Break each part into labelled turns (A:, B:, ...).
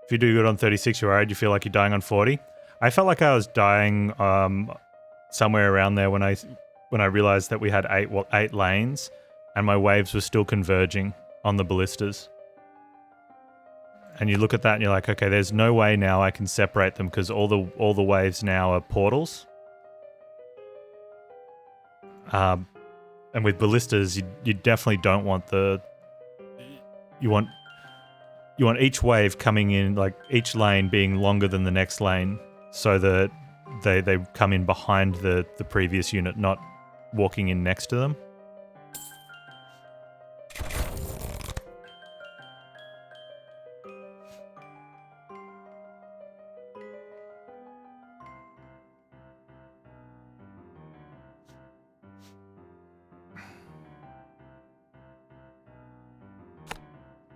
A: If you do good on 36, you're worried you feel like you're dying on 40. I felt like I was dying somewhere around there when I realized that we had eight lanes, and my waves were still converging on the ballistas. And you look at that and you're like, okay, there's no way now I can separate them because all the waves now are portals. And with ballistas, you definitely don't want you want each wave coming in, like each lane being longer than the next lane, so that they come in behind the previous unit, not walking in next to them.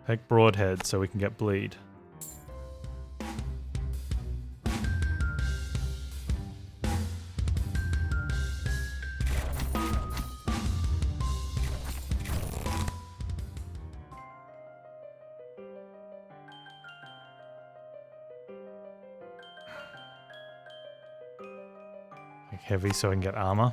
A: Take broadhead so we can get bleed. Take heavy so I can get armor.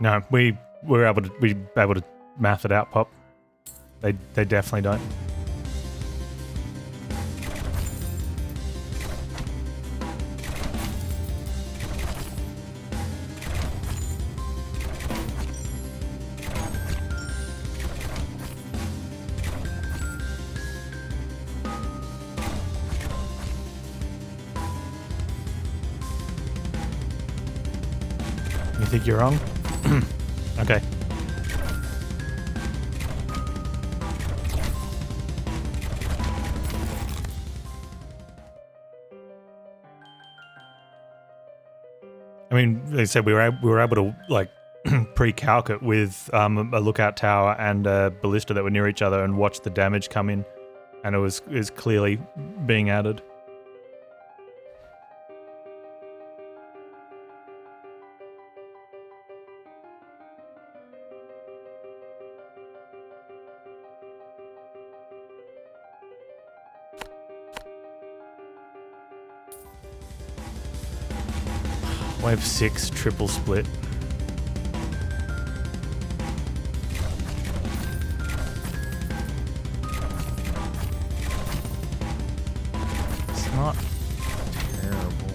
A: No, we were able to math it out, Pop. They definitely don't. You think you're wrong? Okay. I mean, they said we were able to like pre-calc it with a lookout tower and a ballista that were near each other and watch the damage come in, and it was clearly being added. Wave 6 triple split. It's not terrible.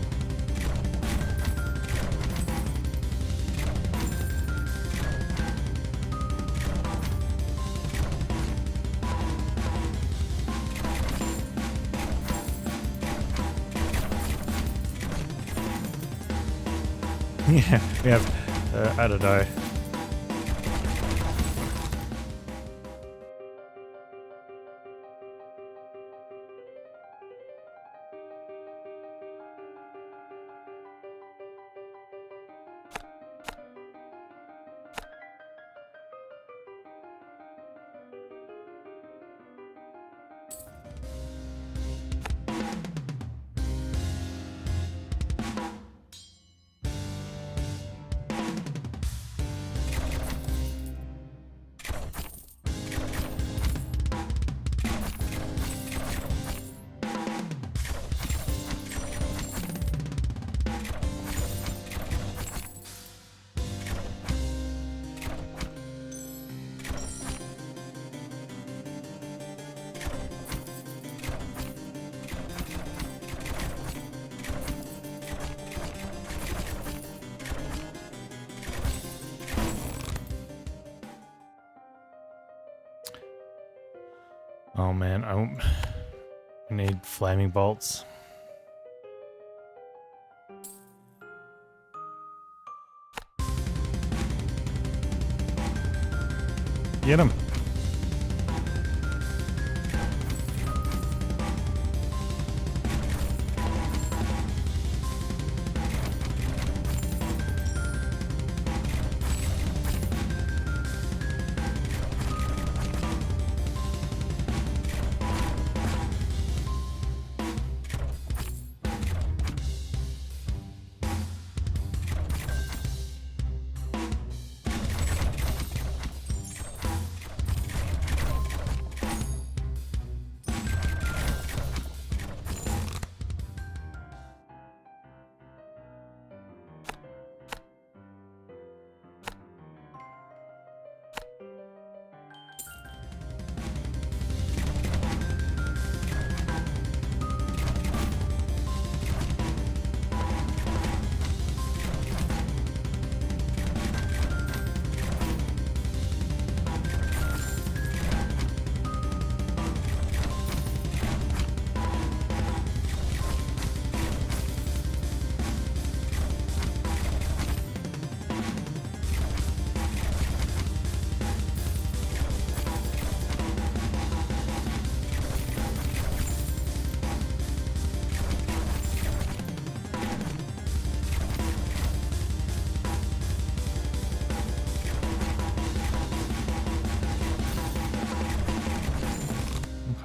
A: Yeah, we have, I don't know. Oh man, I need flaming bolts. Get him.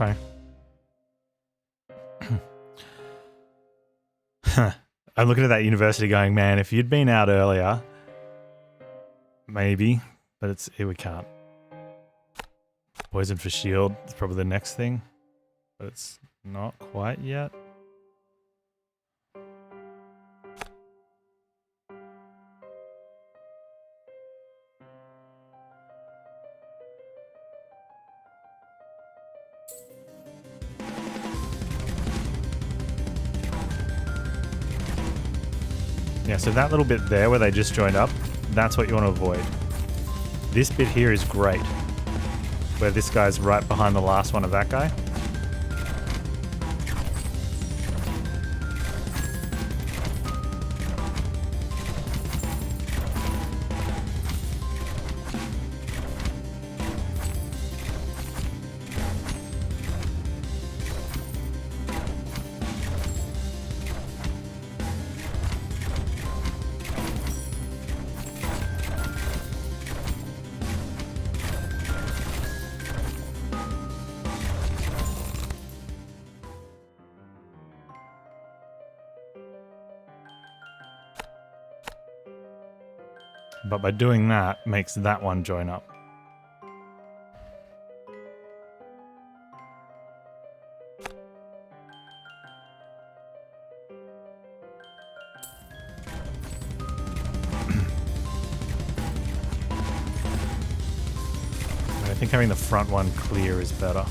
A: Okay. I'm looking at that university going, man, if you'd been out earlier, maybe, but it's here we can't. Poison for shield is probably the next thing, but it's not quite yet. Yeah, so that little bit there where they just joined up, that's what you want to avoid. This bit here is great, where this guy's right behind the last one of that guy. But by doing that, makes that one join up. I think having the front one clear is better.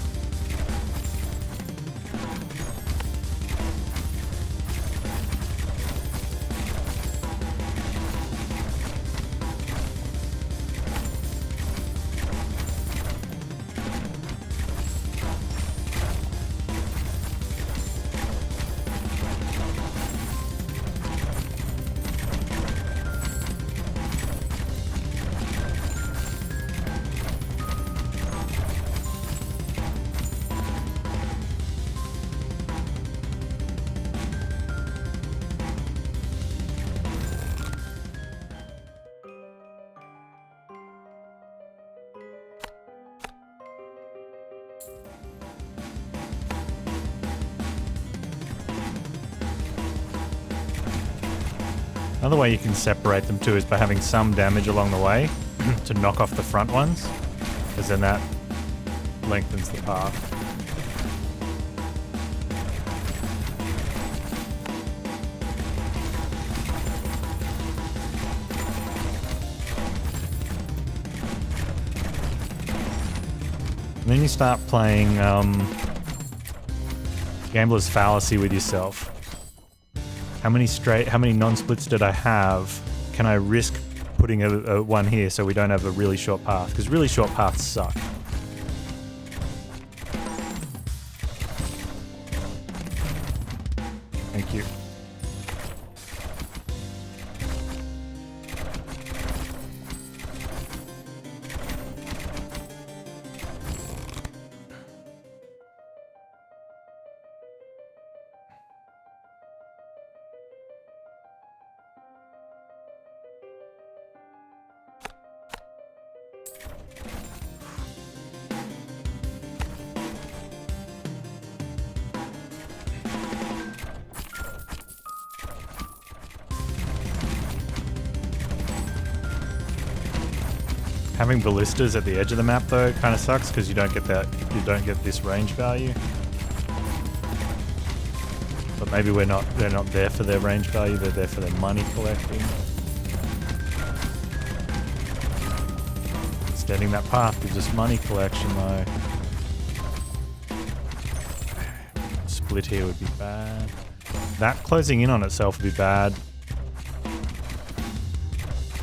A: Another way you can separate them too is by having some damage along the way to knock off the front ones, because then that lengthens the path. And then you start playing Gambler's Fallacy with yourself. How many non-splits did I have? Can I risk putting a one here so we don't have a really short path? Because really short paths suck. Having ballistas at the edge of the map though kind of sucks because you don't get that. You don't get this range value. But maybe we're not. They're not there for their range value. They're there for their money collecting. Extending that path gives us money collection though. Split here would be bad. That closing in on itself would be bad.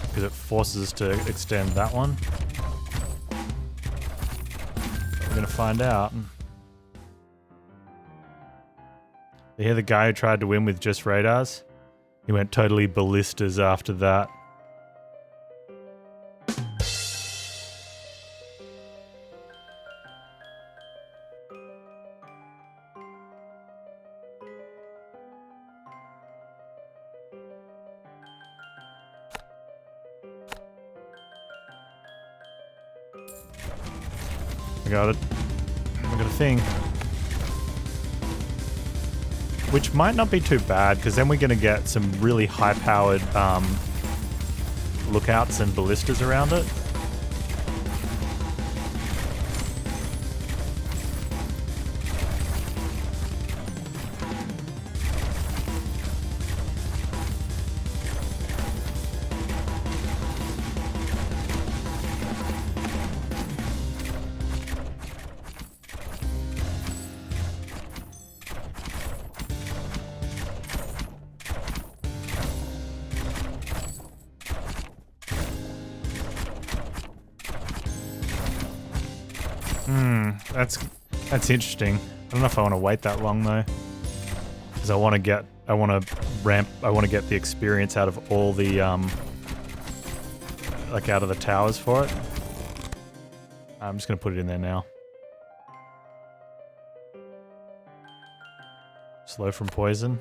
A: Because it forces us to extend that one. We're going to find out. You hear the guy who tried to win with just radars? He went totally ballistas after that. I got it. I got a thing. Which might not be too bad, because then we're going to get some really high-powered lookouts and ballistas around it. That's interesting. I don't know if I want to wait that long though, because I want to get the experience out of all the like out of the towers for it. I'm just gonna put it in there now. Slow from poison.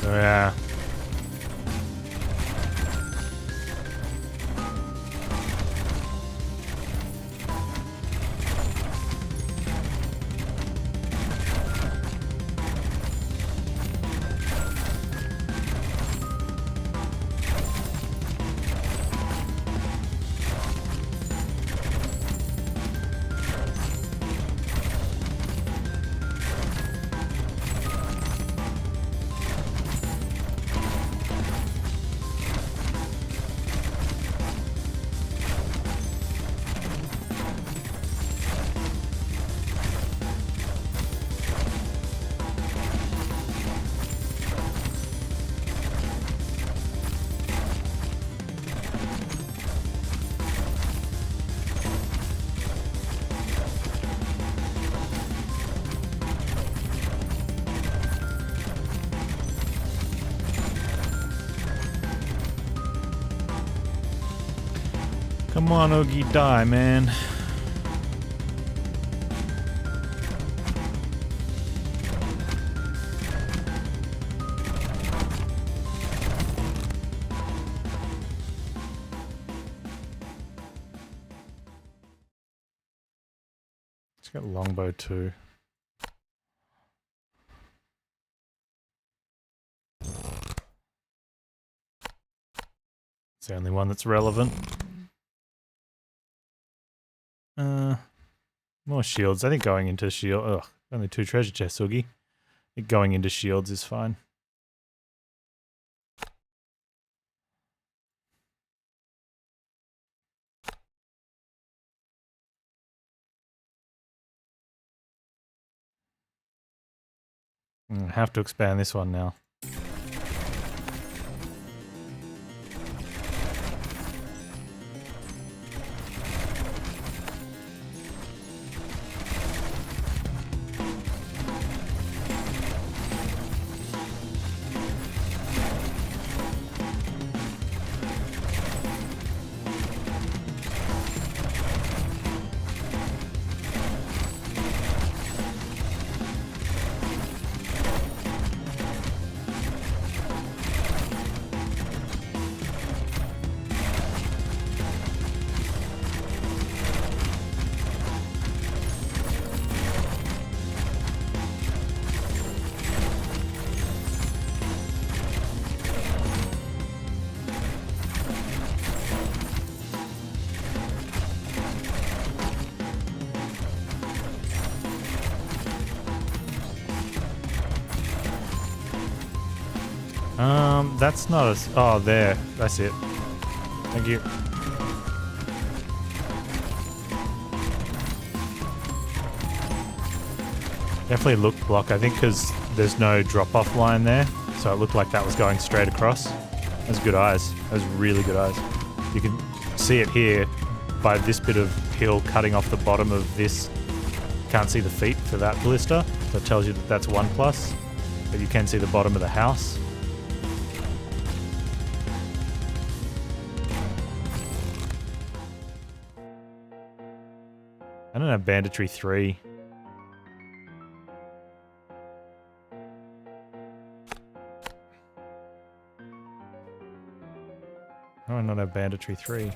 A: Yeah. Come on, Oogie, die, man. It's got longbow too. It's the only one that's relevant. More shields. I think going into shield. Ugh, only 2 treasure chests, Oogie. I think going into shields is fine. I have to expand this one now. That's not a... Oh, there. That's it. Thank you. Definitely looked block, I think, because there's no drop-off line there. So it looked like that was going straight across. Those good eyes. Those really good eyes. You can see it here by this bit of hill cutting off the bottom of this. Can't see the feet for that ballista. So it tells you that that's 1+. But you can see the bottom of the house. I don't have banditry 3. How do I not have banditry 3?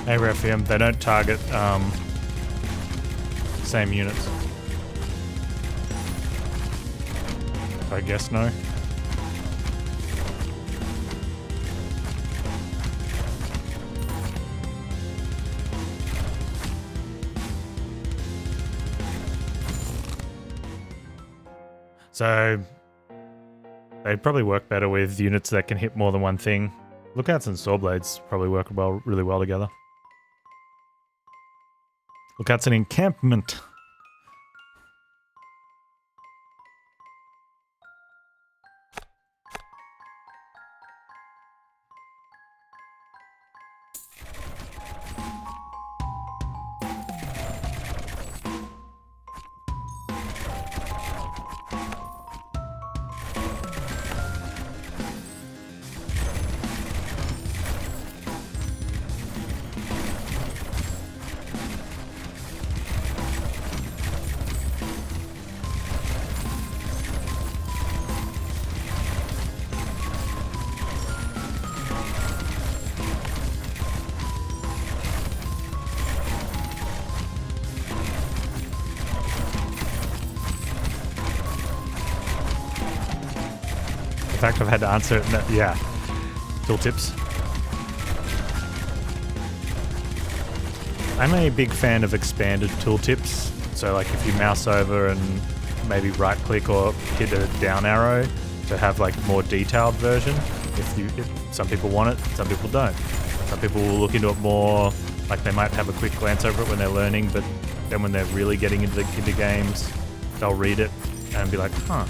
A: Hey Refium, they don't target same units. I guess no. So they'd probably work better with units that can hit more than one thing. Lookouts and saw blades probably work really well together. Lookouts and encampment. In fact, I've had to answer it. Yeah. Tooltips. I'm a big fan of expanded tooltips. So like if you mouse over and maybe right click or hit a down arrow to have like more detailed version. If some people want it, some people don't. Some people will look into it more, like they might have a quick glance over it when they're learning, but then when they're really getting into games, they'll read it and be like, huh.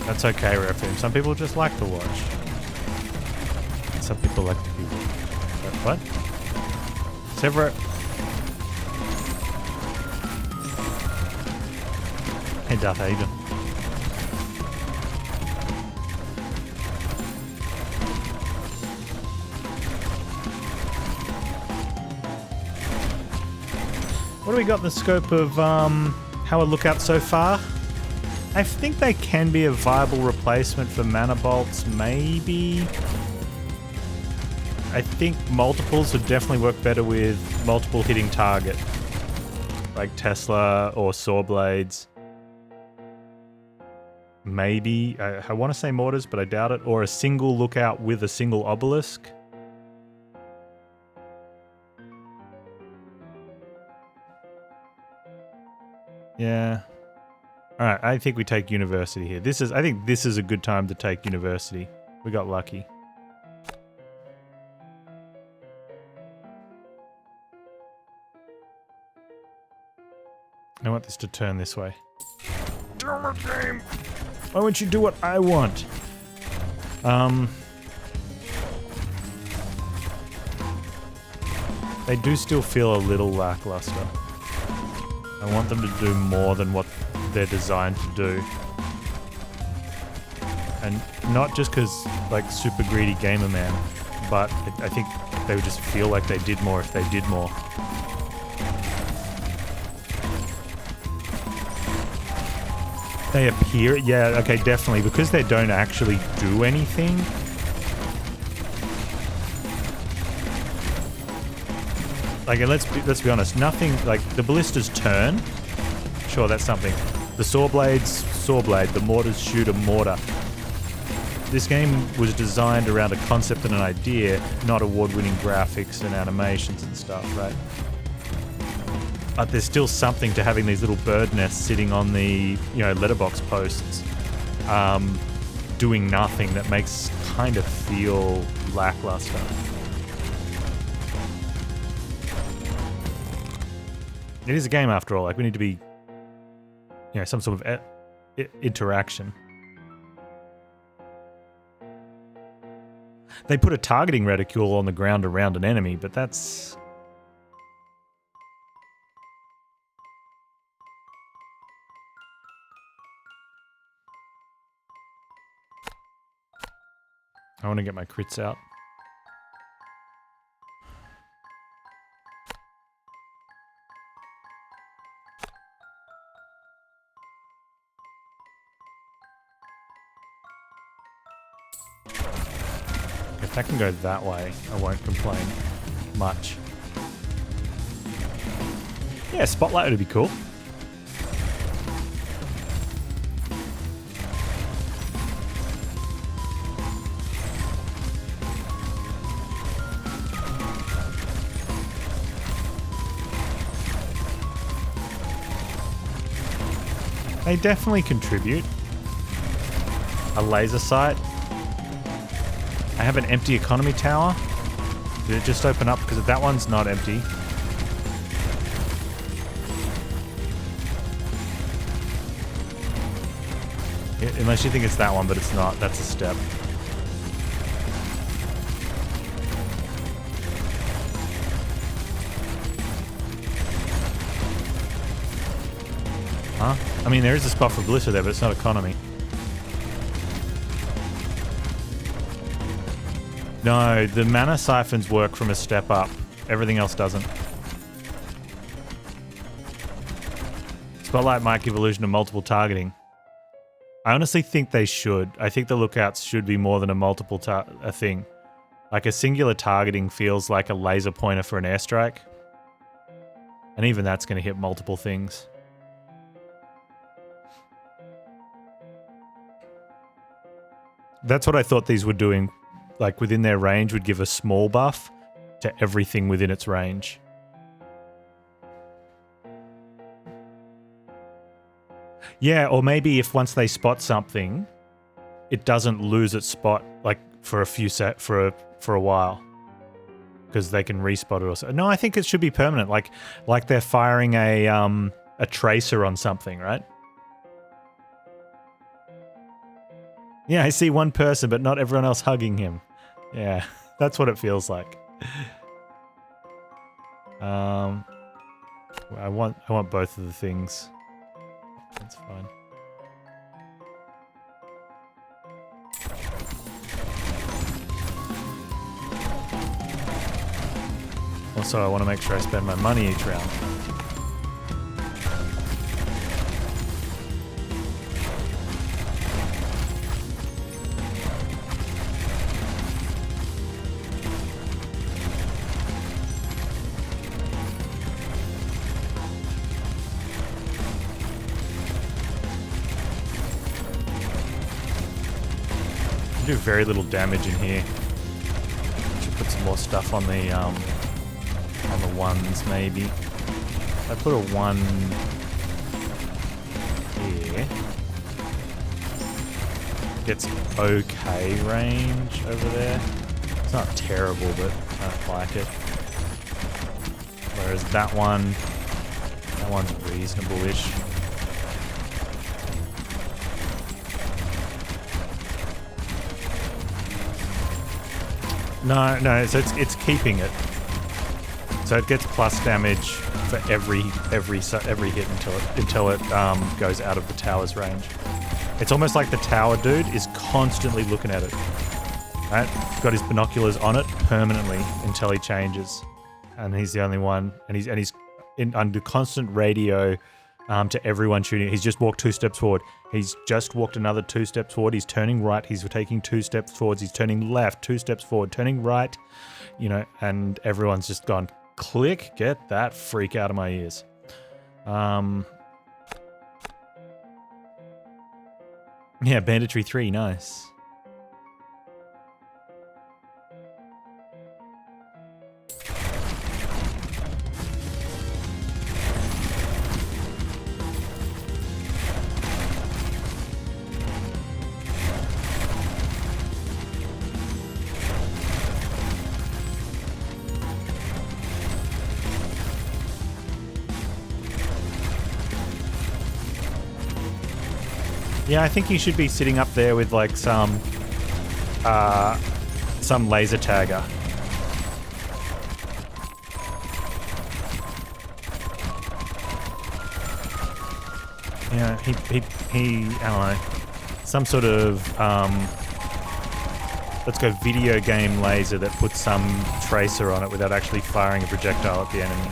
A: That's okay, Refim. Some people just like to watch. Some people like to be watched. What? Several. Hey, Duff, how you doing? What do we got in the scope of how a lookout so far? I think they can be a viable replacement for mana bolts, maybe. I think multiples would definitely work better with multiple hitting target, like Tesla or saw blades. Maybe, I want to say mortars, but I doubt it. Or a single lookout with a single obelisk. Yeah. All right, I think we take university here. I think this is a good time to take university. We got lucky. I want this to turn this way. Damn it, game! Why won't you do what I want? They do still feel a little lackluster. I want them to do more than what they're designed to do. And not just because, like, super greedy gamer man, but I think they would just feel like they did more if they did more. They appear, yeah, okay, definitely, because they don't actually do anything. Like, let's be honest, nothing, like, the ballistas turn. Sure, that's something. The saw blades, saw blade. The mortars shoot a mortar. This game was designed around a concept and an idea, not award-winning graphics and animations and stuff, right? But there's still something to having these little bird nests sitting on the, you know, letterbox posts, doing nothing that makes kind of feel lackluster. It is a game after all. Like, we need to be, you know, some sort of interaction. They put a targeting reticule on the ground around an enemy, but that's... I want to get my crits out. If that can go that way, I won't complain much. Yeah, spotlight would be cool. They definitely contribute. A laser sight. I have an empty economy tower. Did it just open up? Because that one's not empty. Unless you think it's that one, but it's not. That's a step. Huh? I mean, there is a spot for Blister there, but it's not economy. No, the mana siphons work from a step up. Everything else doesn't. Spotlight might give illusion of multiple targeting. I honestly think they should. I think the lookouts should be more than a multiple a thing. Like, a singular targeting feels like a laser pointer for an airstrike. And even that's going to hit multiple things. That's what I thought these were doing. Like, within their range would give a small buff to everything within its range. Yeah, or maybe if once they spot something, it doesn't lose its spot, like, for a few for a while, because they can respot it or so. No, I think it should be permanent, like they're firing a tracer on something, right? Yeah, I see one person, but not everyone else hugging him. Yeah, that's what it feels like. I want both of the things. That's fine. Also, I want to make sure I spend my money each round. I do very little damage in here. Should put some more stuff on the ones maybe. I put a 1 here. Gets okay range over there. It's not terrible, but I don't like it. Whereas that one's reasonable-ish. No, so it's keeping it. So it gets plus damage for every hit until it goes out of the tower's range. It's almost like the tower dude is constantly looking at it. Right? He's got his binoculars on it permanently until he changes, and he's the only one. And he's under constant radio to everyone shooting. He's just walked 2 steps forward. He's just walked another 2 steps forward. He's turning right. He's taking 2 steps forwards. He's turning left, 2 steps forward, turning right. You know, and everyone's just gone, click, get that freak out of my ears. Yeah, banditry 3, nice. Yeah, I think he should be sitting up there with like some laser tagger. Yeah, he I don't know, some sort of let's go video game laser that puts some tracer on it without actually firing a projectile at the enemy.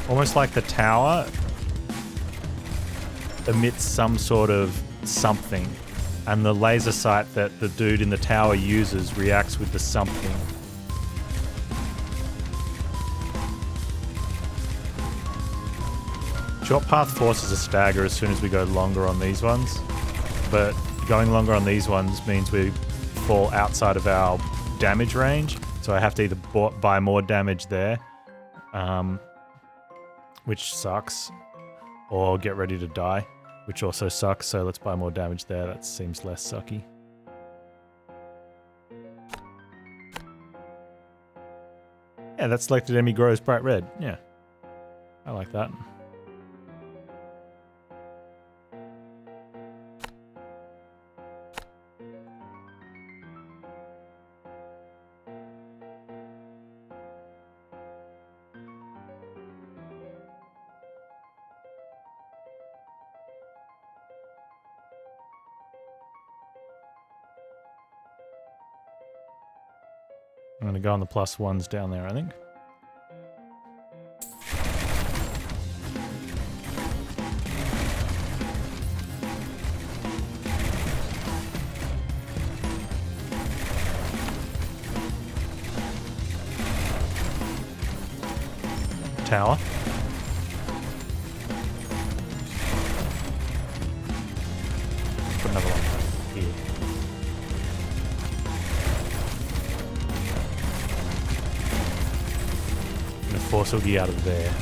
A: Almost like the tower emits some sort of something, and the laser sight that the dude in the tower uses reacts with the something. Short path forces a stagger as soon as we go longer on these ones, but going longer on these ones means we fall outside of our damage range, so I have to either buy more damage there, which sucks, or get ready to die, which also sucks, so let's buy more damage there. That seems less sucky. Yeah, that selected enemy grows bright red. Yeah, I like that. I'm going to go on the +1s down there, I think. Tower. Put another one here. Force will be out of there.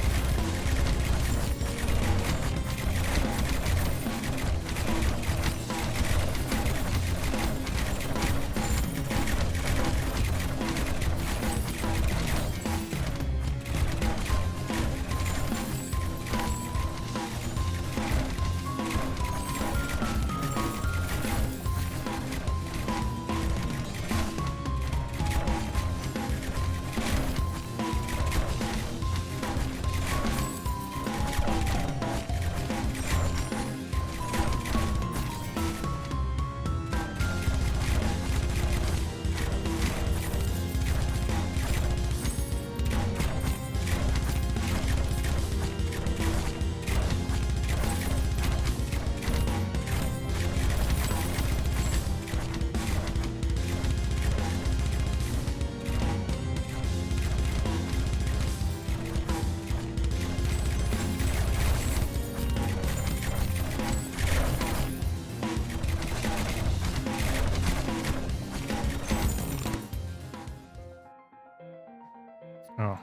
A: Oh,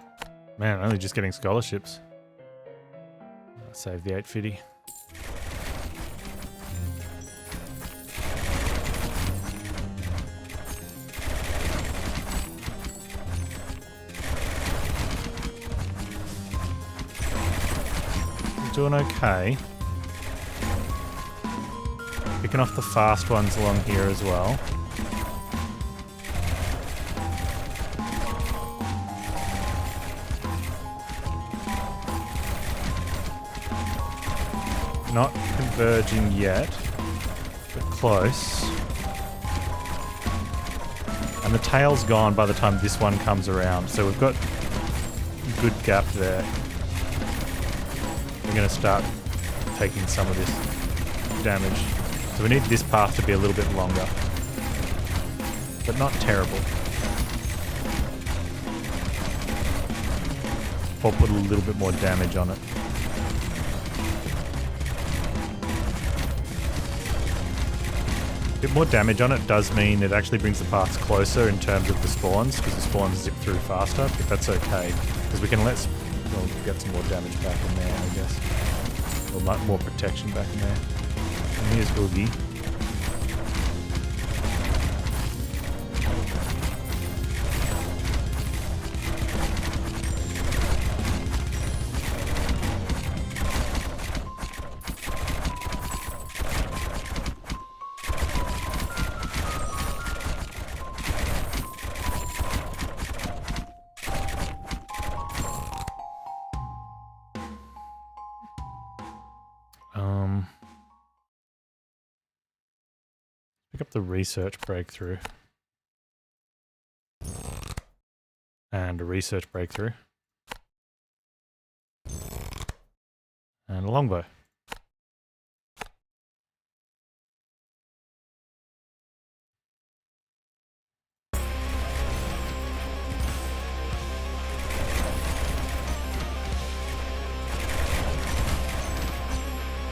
A: man, only just getting scholarships. I'll save the 850. Doing okay. Picking off the fast ones along here as well. Not converging yet, but close. And the tail's gone by the time this one comes around, so we've got a good gap there. We're going to start taking some of this damage. So we need this path to be a little bit longer, but not terrible. Or put a little bit more damage on it. A bit more damage on it does mean it actually brings the paths closer in terms of the spawns, because the spawns zip through faster, if that's okay. Because we can we'll get some more damage back in there, I guess. Or more protection back in there. And here's Oogie. Pick up the research breakthrough. And a research breakthrough. And a longbow.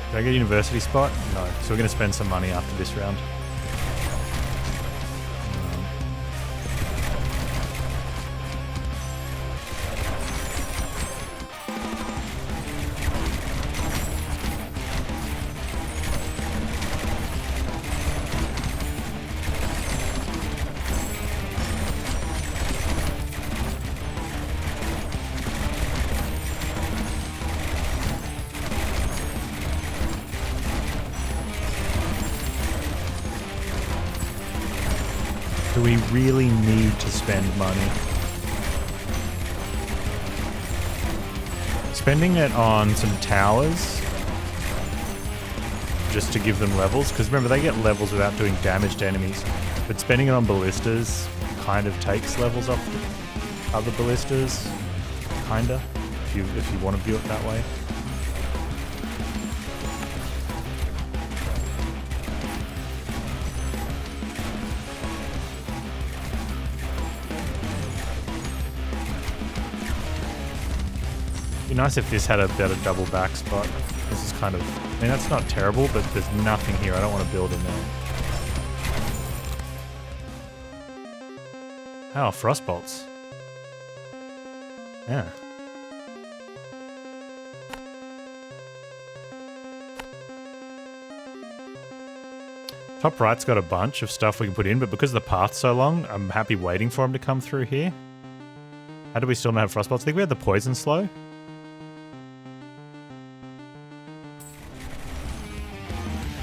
A: Did I get a university spot? No. So we're going to spend some money after this round. Do we really need to spend money? Spending it on some towers just to give them levels, because remember they get levels without doing damage to enemies, but spending it on ballistas kind of takes levels off other ballistas, kinda, if you want to view it that way. Be nice if this had a better double back spot. This is kind of, I mean, that's not terrible, but there's nothing here. I don't want to build in there. Oh, frostbolts. Yeah. Top right's got a bunch of stuff we can put in, but because the path's so long, I'm happy waiting for him to come through here. How do we still not have frostbolts? I think we had the poison slow.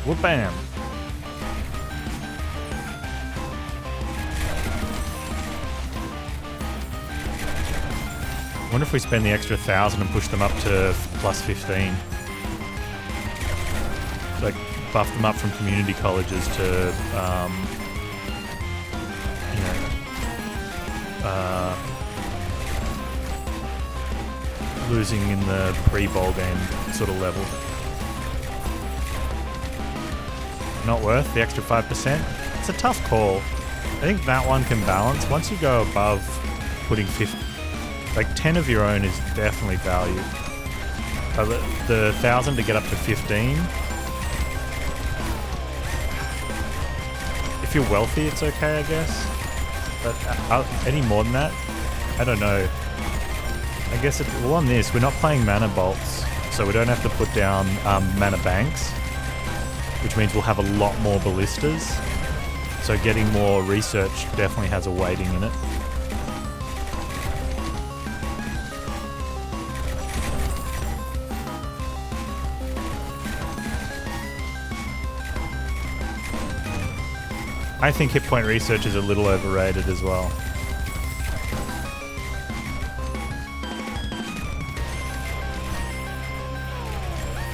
A: Whoop bam. I wonder if we spend the extra 1,000 and push them up to plus 15. Like, buff them up from community colleges to, losing in the pre-bowl game sort of level. Not worth the extra 5%. It's a tough call. I think that one can balance. Once you go above putting 50, like 10 of your own is definitely value. The 1,000 to get up to 15. If you're wealthy, it's okay, I guess. But any more than that, I don't know. I guess well, on this, we're not playing mana bolts, so we don't have to put down mana banks, which means we'll have a lot more ballistas. So getting more research definitely has a weighting in it. I think hit point research is a little overrated as well.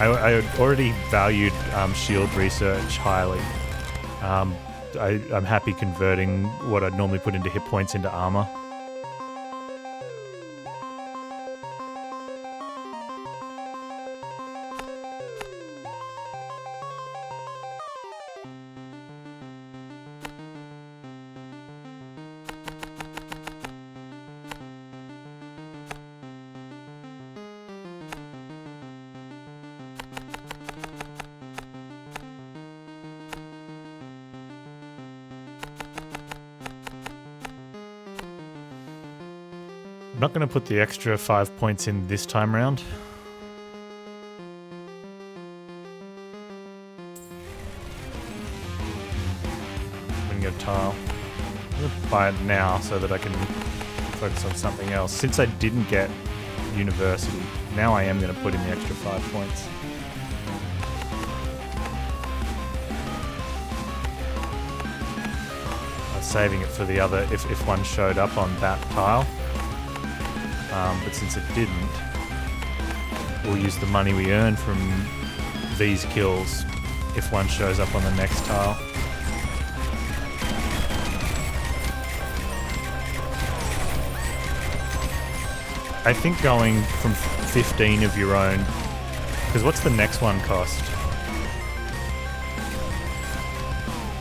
A: I already valued shield research highly. I'm happy converting what I'd normally put into hit points into armor. I'm not going to put the extra 5 points in this time round. I'm going to get a tile. I'm going to buy it now so that I can focus on something else. Since I didn't get university, now I am going to put in the extra 5 points. I was saving it for the other, if one showed up on that tile. But since it didn't, we'll use the money we earn from these kills if one shows up on the next tile. I think going from 15 of your own, because what's the next one cost?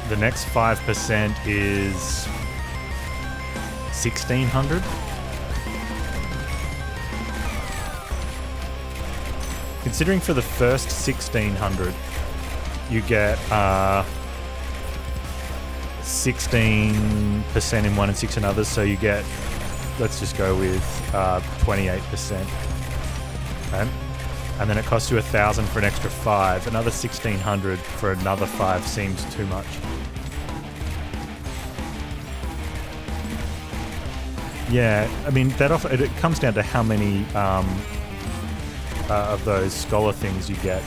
A: The next 5% is 1,600. Considering for the first 1,600, you get 16% in one and 6 in others, so you get, let's just go with 28%. Okay? And then it costs you 1,000 for an extra 5. Another 1,600 for another 5 seems too much. Yeah, I mean, it comes down to how many of those scholar things you get.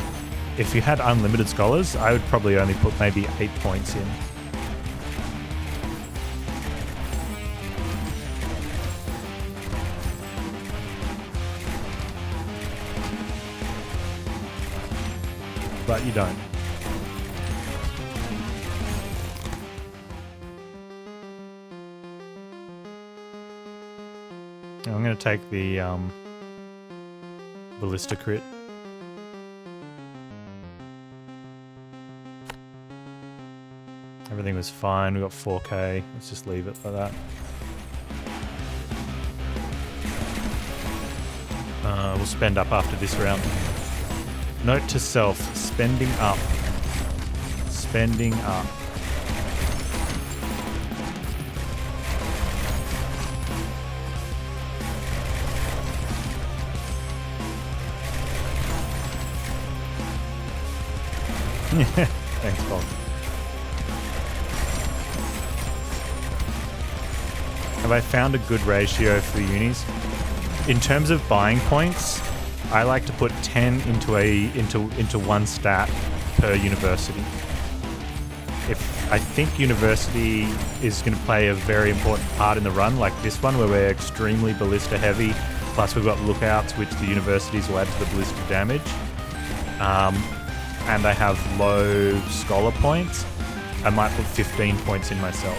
A: If you had unlimited scholars, I would probably only put maybe 8 points in. But you don't. I'm going to take the ballista crit. Everything was fine. We got 4k. Let's just leave it like that. We'll spend up after this round. Note to self, spending up. Spending up. Thanks, Bob. Have I found a good ratio for the unis? In terms of buying points, I like to put 10 into one stat per university. I think university is going to play a very important part in the run, like this one where we're extremely ballista heavy, plus we've got lookouts which the universities will add to the ballista damage. And I have low scholar points. I might put 15 points in myself.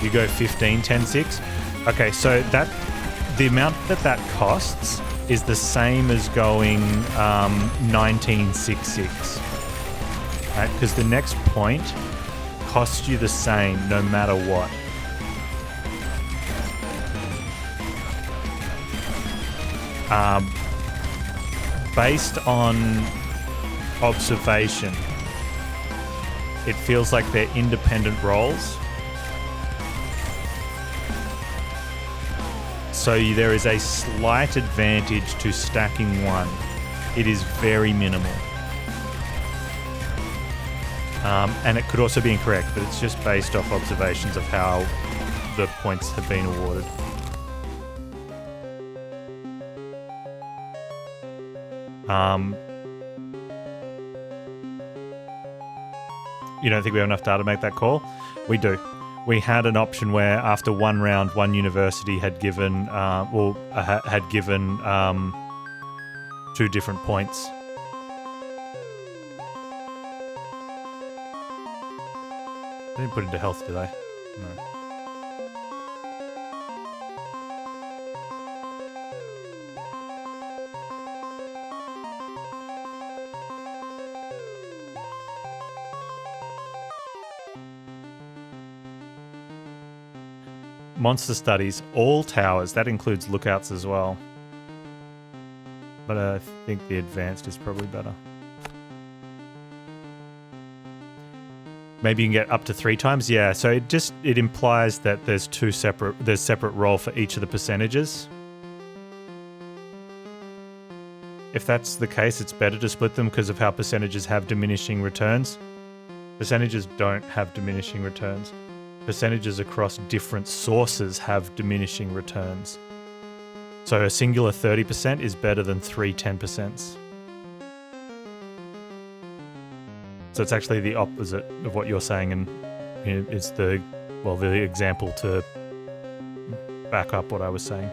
A: You go 15, 10, 6. Okay, so the amount that costs is the same as going 19, 6, 6. Right? Because the next point costs you the same no matter what. Based on observation, it feels like they're independent roles. So there is a slight advantage to stacking one. It is very minimal. And it could also be incorrect, but it's just based off observations of how the points have been awarded. You don't think we have enough data to make that call? We do. We had an option where after one round, one university had given, had given 2 different points. I didn't put into health, did I? No. Monster studies, all towers. That includes lookouts as well. But I think the advanced is probably better. Maybe you can get up to 3 times. Yeah, so it implies that there's separate roll for each of the percentages. If that's the case, it's better to split them because of how percentages have diminishing returns. Percentages don't have diminishing returns. Percentages across different sources have diminishing returns. So a singular 30% is better than 3 10%s. So it's actually the opposite of what you're saying, and it's the example to back up what I was saying.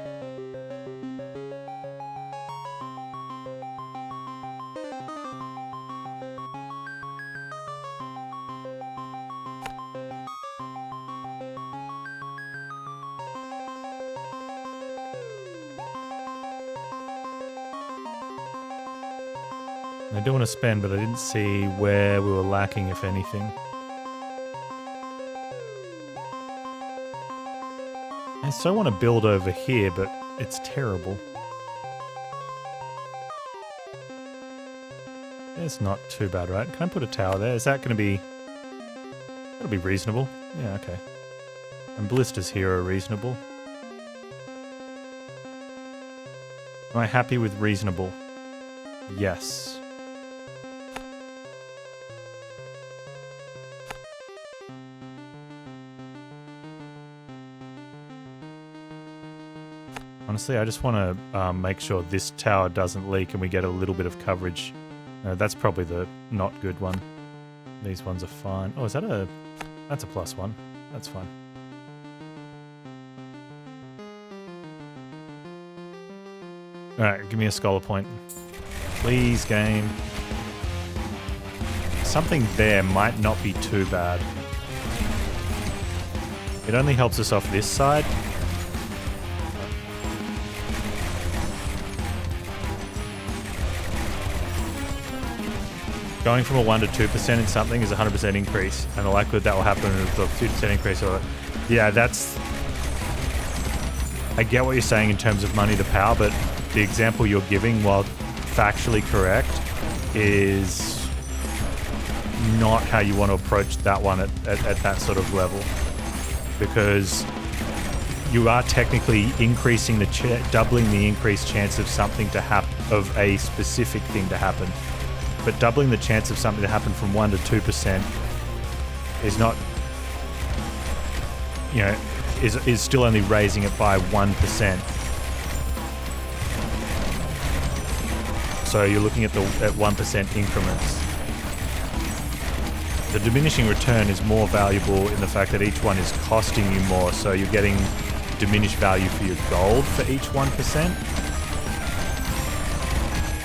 A: I do want to spend, but I didn't see where we were lacking, if anything. I so want to build over here, but it's terrible. It's not too bad, right? Can I put a tower there? Is that going to be... That'll be reasonable. Yeah, okay. And ballistas here are reasonable. Am I happy with reasonable? Yes. Honestly, I just want to make sure this tower doesn't leak and we get a little bit of coverage. That's probably the not good one. These ones are fine. Oh, is that a... That's a +1. That's fine. Alright, give me a scholar point. Please, game. Something there might not be too bad. It only helps us off this side. Going from a 1 to 2% in something is a 100% increase, and the likelihood that will happen is a 2% increase. Or, yeah, that's... I get what you're saying in terms of money to power, but the example you're giving, while factually correct, is not how you want to approach that one at that sort of level. Because you are technically increasing doubling the increased chance of something to happen, of a specific thing to happen. But doubling the chance of something to happen from 1 to 2% is not, you know, is still only raising it by 1%. So you're looking at 1% increments. The diminishing return is more valuable in the fact that each one is costing you more, so you're getting diminished value for your gold for each 1%.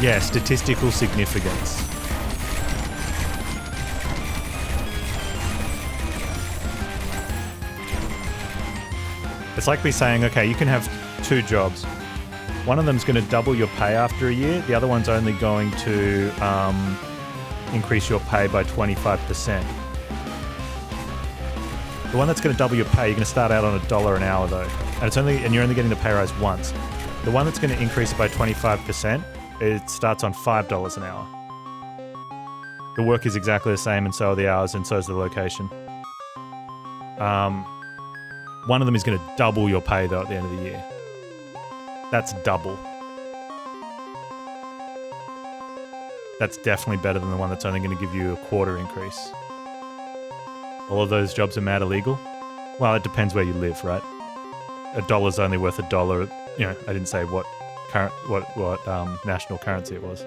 A: Yeah, statistical significance. It's like me saying, okay, you can have 2 jobs. One of them's going to double your pay after a year. The other one's only going to increase your pay by 25%. The one that's going to double your pay, you're going to start out on $1 an hour though, and you're only getting the pay rise once. The one that's going to increase it by 25%, it starts on $5 an hour. The work is exactly the same, and so are the hours, and so is the location. One of them is going to double your pay though at the end of the year. That's double. That's definitely better than the one that's only going to give you a quarter increase. All of those jobs are mad illegal? Well, it depends where you live, right? $1's only worth $1. You know, I didn't say what national currency it was.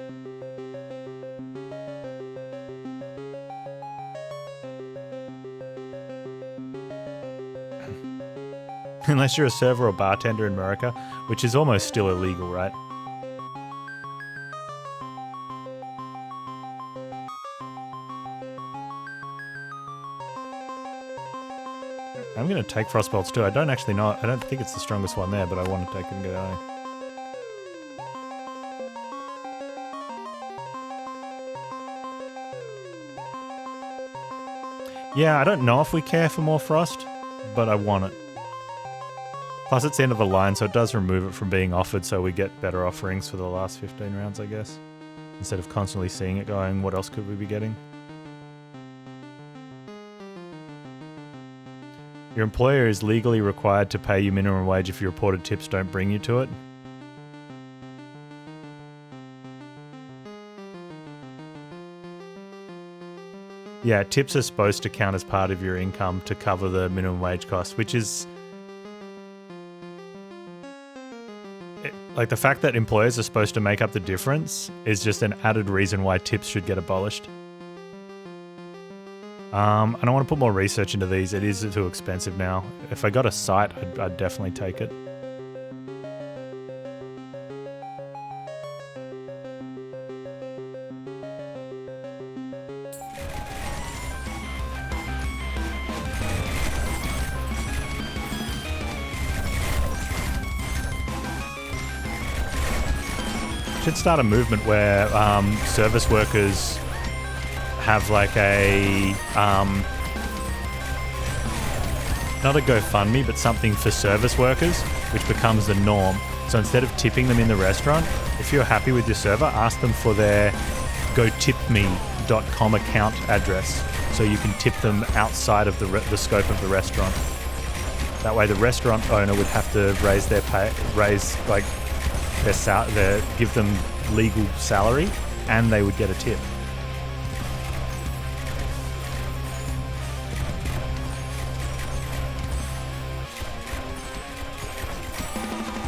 A: Unless you're a server or bartender in America, which is almost still illegal, right? I'm going to take Frostbolts too. I don't actually know. I don't think it's the strongest one there, but I want to take it and go going. Yeah, I don't know if we care for more Frost, but I want it. Plus, it's the end of the line, so it does remove it from being offered, so we get better offerings for the last 15 rounds, I guess. Instead of constantly seeing it going, what else could we be getting? Your employer is legally required to pay you minimum wage if your reported tips don't bring you to it. Yeah, tips are supposed to count as part of your income to cover the minimum wage cost, which is... like, the fact that employers are supposed to make up the difference is just an added reason why tips should get abolished. I don't want to put more research into these. It is too expensive now. If I got a site, I'd definitely take it. Should start a movement where service workers have like a not a GoFundMe, but something for service workers, which becomes the norm. So instead of tipping them in the restaurant, if you're happy with your server, ask them for their gotipme.com account address, so you can tip them outside of the scope of the restaurant. That way, the restaurant owner would have to raise their pay, give them legal salary, and they would get a tip.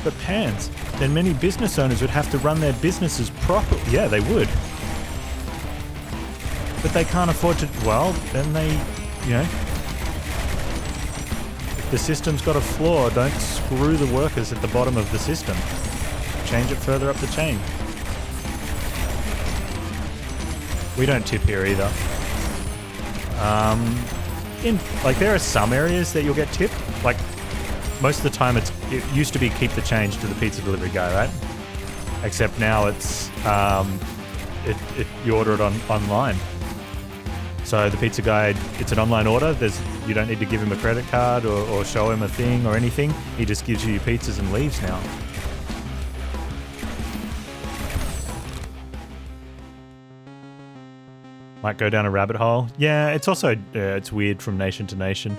A: But Panz, then many business owners would have to run their businesses properly. Yeah, they would. But they can't afford to, well, then they, you know, if the system's got a flaw, don't screw the workers at the bottom of the system. Change it further up the chain. We don't tip here either. There are some areas that you'll get tipped. Like, most of the time it used to be keep the change to the pizza delivery guy, right? Except now it's you order it online. So the pizza guy, it's an online order. You don't need to give him a credit card or show him a thing or anything. He just gives you your pizzas and leaves now. Might go down a rabbit hole. Yeah, it's also it's weird from nation to nation.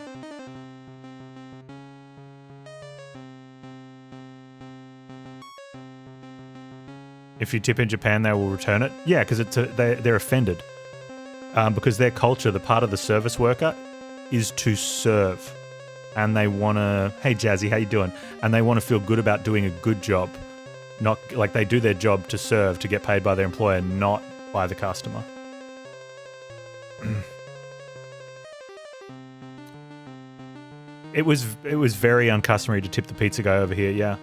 A: If you tip in Japan, they will return it. Yeah, because they're offended. Because their culture, the part of the service worker, is to serve. And they want to... Hey, Jazzy, how you doing? And they want to feel good about doing a good job. Not like they do their job to serve, to get paid by their employer, not by the customer. It was very uncustomary to tip the pizza guy over here, yeah.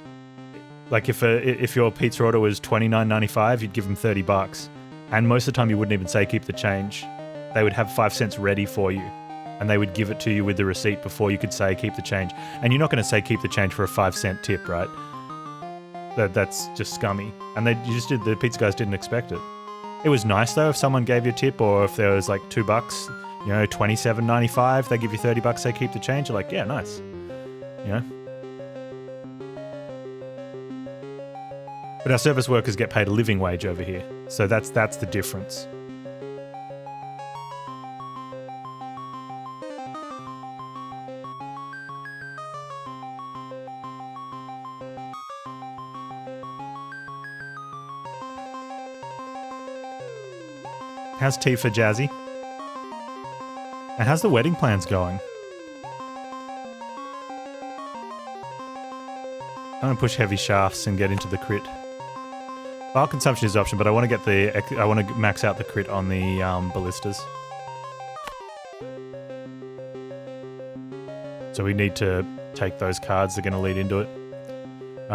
A: Like if your pizza order was $29.95, you'd give them $30. And most of the time you wouldn't even say keep the change. They would have 5 cents ready for you. And they would give it to you with the receipt before you could say keep the change. And you're not going to say keep the change for a 5-cent tip, right? That's just scummy. And the pizza guys didn't expect it. It was nice though if someone gave you a tip, or if there was like $2, you know, $27.95, they give you $30, they keep the change. You're like, yeah, nice. You know? But our service workers get paid a living wage over here. So that's the difference. How's tea for Jazzy? And how's the wedding plans going? I'm gonna push heavy shafts and get into the crit. File consumption is option, but I want to get the. I want to max out the crit on the ballistas. So we need to take those cards. They're going to lead into it.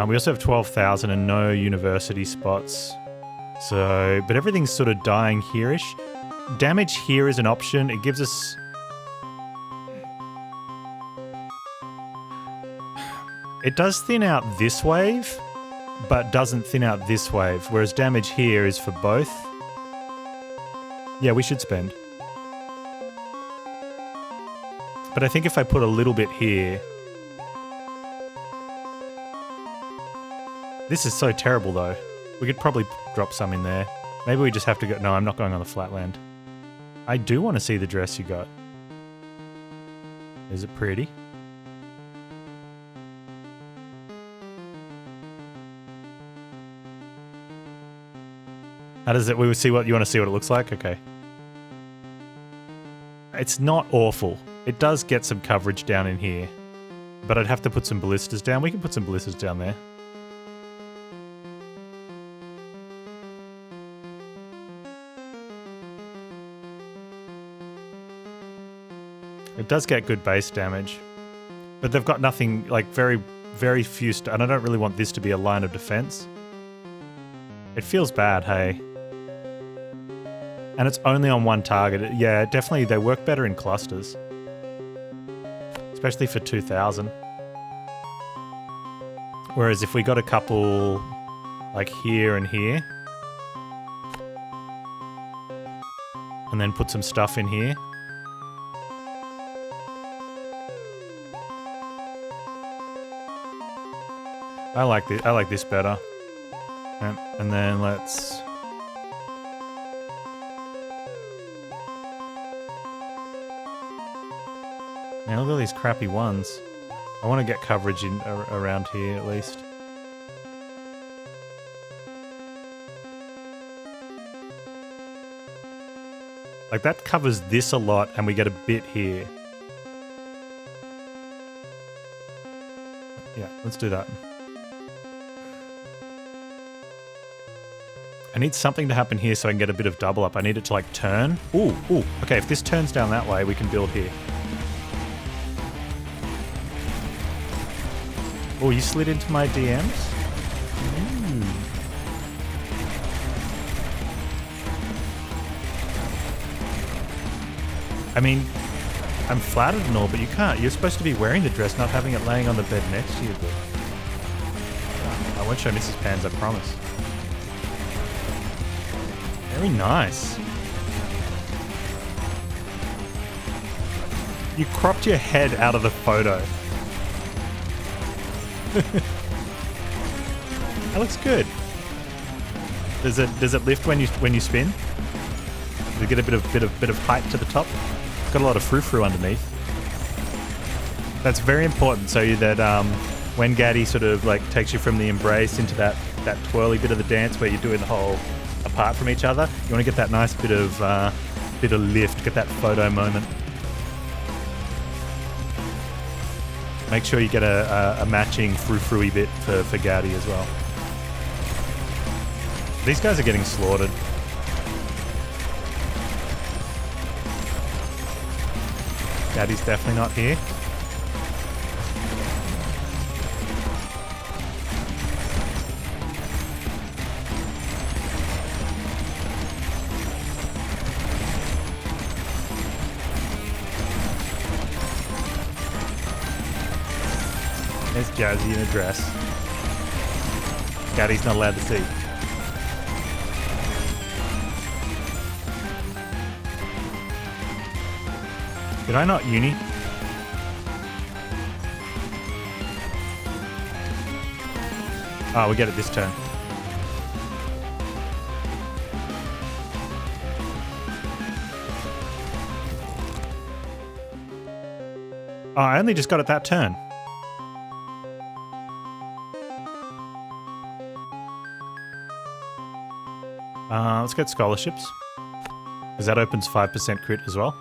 A: We also have 12,000 and no university spots. So, but everything's sort of dying here-ish. Damage here is an option. It gives us. It does thin out this wave, but doesn't thin out this wave, whereas damage here is for both. Yeah, we should spend. But I think if I put a little bit here... This is so terrible though. We could probably drop some in there. Maybe we just have to go... No, I'm not going on the flatland. I do want to see the dress you got. Is it pretty? How does it... We would see what... You want to see what it looks like? Okay. It's not awful. It does get some coverage down in here. But I'd have to put some ballistas down. We can put some ballistas down there. It does get good base damage. But they've got nothing... Like, very, very few... And I don't really want this to be a line of defense. It feels bad, hey? And it's only on one target. Yeah, definitely they work better in clusters. Especially for 2,000. Whereas if we got a couple like here and here. And then put some stuff in here. I like this better. And then let's... Man, look at all these crappy ones. I want to get coverage in around here at least. Like that covers this a lot and we get a bit here. Yeah, let's do that. I need something to happen here so I can get a bit of double up. I need it to like turn. Ooh, ooh. Okay, if this turns down that way, we can build here. Oh, you slid into my DMs? Ooh. I mean, I'm flattered and all, but you can't. You're supposed to be wearing the dress, not having it laying on the bed next to you. I won't show Mrs. Panz, I promise. Very nice. You cropped your head out of the photo. That looks good. Does it lift when you spin? Does it get a bit of height to the top? It's got a lot of frou-frou underneath. That's very important so that when Gaddy sort of like takes you from the embrace into that twirly bit of the dance where you're doing the whole apart from each other, you want to get that nice bit of lift, get that photo moment. Make sure you get a matching frou-frou-y bit for Gaddy as well. These guys are getting slaughtered. Gaddy's definitely not here. There's Jazzy in a dress. Gaddy's not allowed to see. Did I not uni? Oh, we get it this turn. Oh, I only just got it that turn. Let's get scholarships. Because that opens 5% crit as well.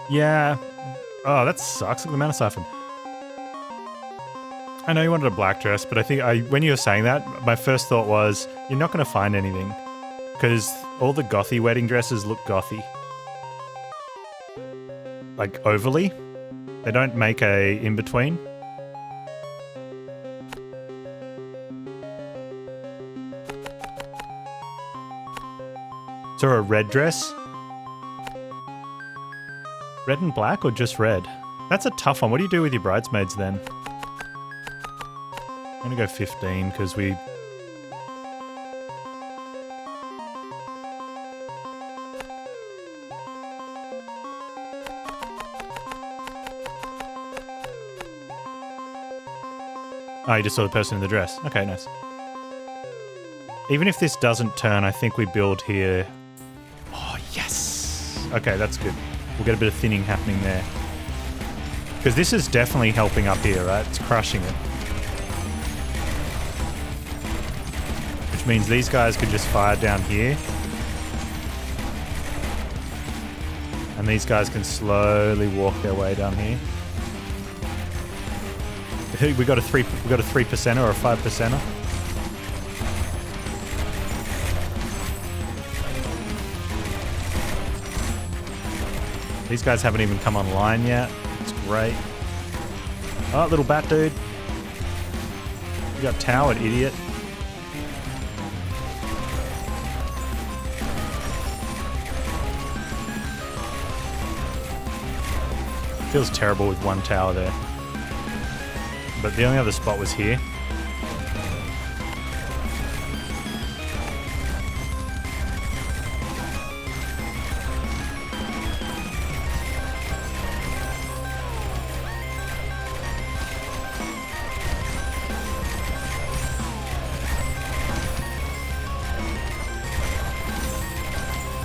A: Yeah. Oh, that sucks. Look at the mana siphon. I know you wanted a black dress, but I think when you were saying that, my first thought was, you're not going to find anything. Because all the gothy wedding dresses look gothy. Like, overly. They don't make a in-between. So a red dress? Red and black or just red? That's a tough one. What do you do with your bridesmaids then? I'm gonna go 15 because we... Oh, you just saw the person in the dress. Okay, nice. Even if this doesn't turn, I think we build here. Oh, yes! Okay, that's good. We'll get a bit of thinning happening there. Because this is definitely helping up here, right? It's crushing it. Which means these guys could just fire down here. And these guys can slowly walk their way down here. We got a 3%er or a 5%er. These guys haven't even come online yet. It's great. Oh, little bat dude. You got towered, idiot. Feels terrible with one tower there. But the only other spot was here.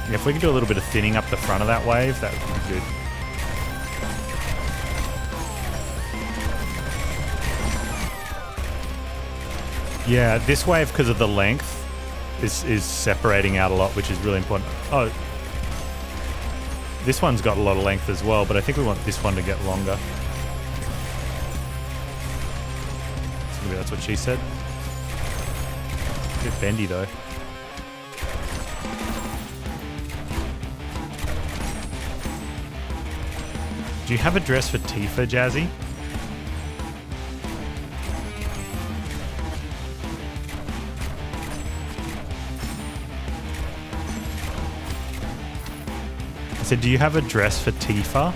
A: Yeah, if we could do a little bit of thinning up the front of that wave, that would be good. Yeah, this wave, because of the length, is separating out a lot, which is really important. Oh, this one's got a lot of length as well, but I think we want this one to get longer. So maybe that's what she said. A bit bendy, though. Do you have a dress for Tifa, Jazzy? I said, do you have a dress for Tifa?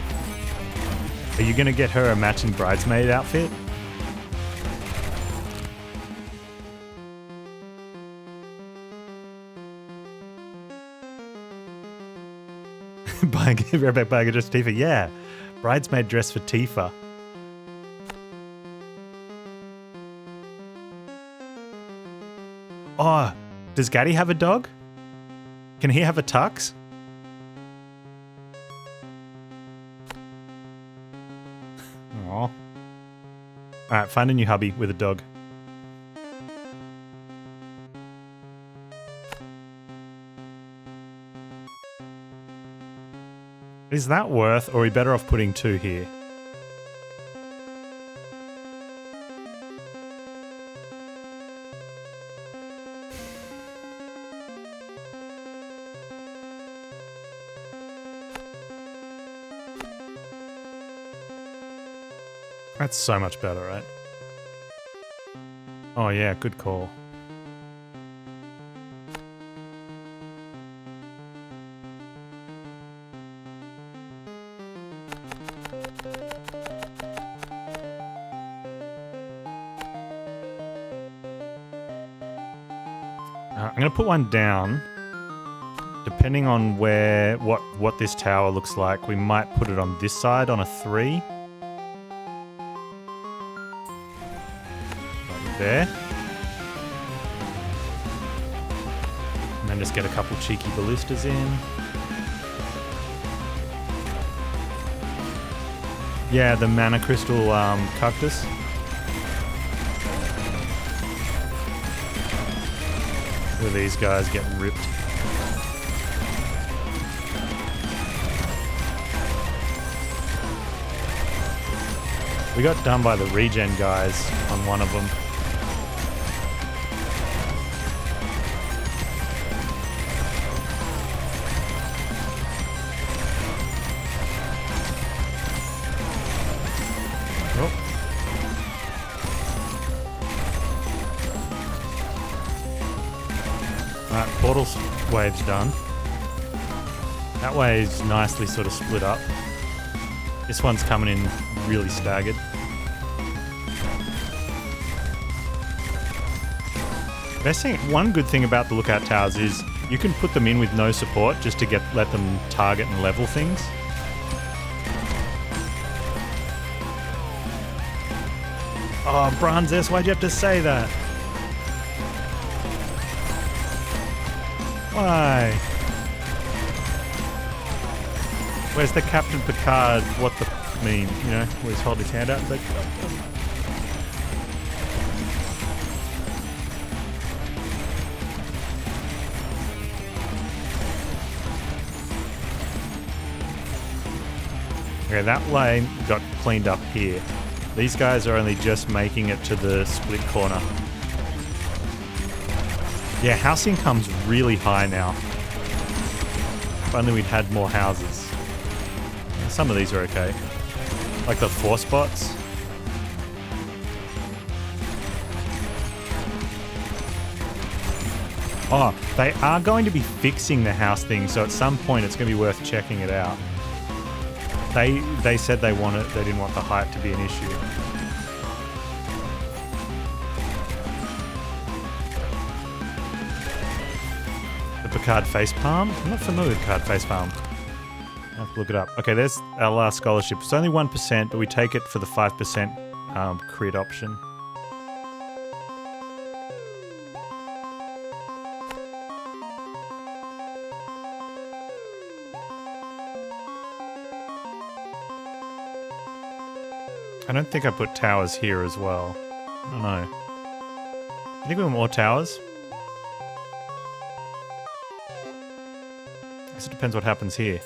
A: Are you going to get her a matching bridesmaid outfit? Buying a dress for Tifa, yeah. Bridesmaid dress for Tifa. Oh, does Gaddy have a dog? Can he have a tux? Aw. Alright, find a new hubby with a dog. Is that worth, or are we better off putting 2 here? That's so much better, right? Oh yeah, good call. I'm going to put one down. Depending on what this tower looks like, we might put it on this side on a 3. Right there. And then just get a couple cheeky ballistas in. Yeah, the mana crystal cactus. Look at these guys getting ripped. We got done by the regen guys on one of them. Alright, portal wave's done. That wave's nicely sort of split up. This one's coming in really staggered. Best thing, one good thing about the lookout towers is you can put them in with no support just to let them target and level things. Oh, Panz, why'd you have to say that? Why? Where's the Captain Picard? What the meme? You know, where he's holding his hand out. Like, okay, that lane got cleaned up here. These guys are only just making it to the split corner. Yeah, house income's really high now. If only we'd had more houses. Some of these are okay. Like the 4 spots. Oh, they are going to be fixing the house thing, so at some point it's going to be worth checking it out. They said they didn't want the height to be an issue. Picard facepalm? I'm not familiar with Picard facepalm. I have to look it up. Okay, there's our last scholarship. It's only 1%, but we take it for the 5% crit option. I don't think I put towers here as well. I don't know. I think we want more towers. I guess it depends what happens here.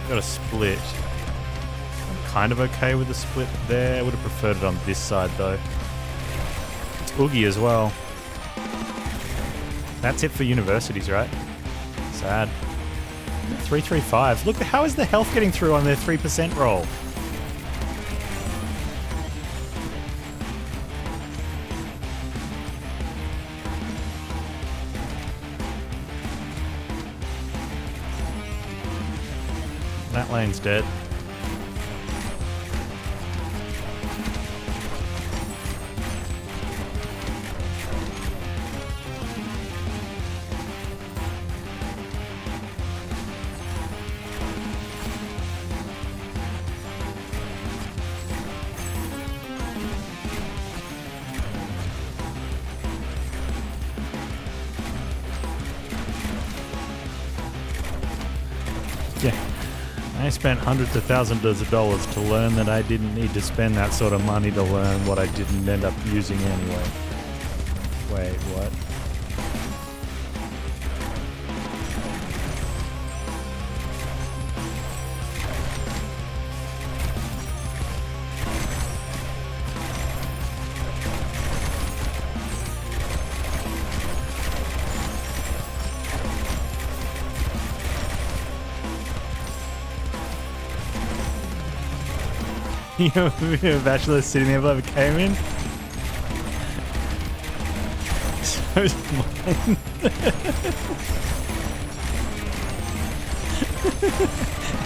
A: Got a split. I'm kind of okay with the split there. I would have preferred it on this side though. It's Oogie as well. That's it for universities, right? Sad. 335. Look, how is the health getting through on their 3% roll? That lane's dead. Yeah. I spent hundreds of thousands of dollars to learn that I didn't need to spend that sort of money to learn what I didn't end up using anyway. Wait, what? You know, a bachelor sitting there ever came in. So's mine.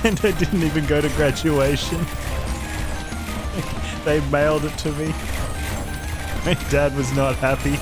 A: And I didn't even go to graduation. They mailed it to me. My dad was not happy.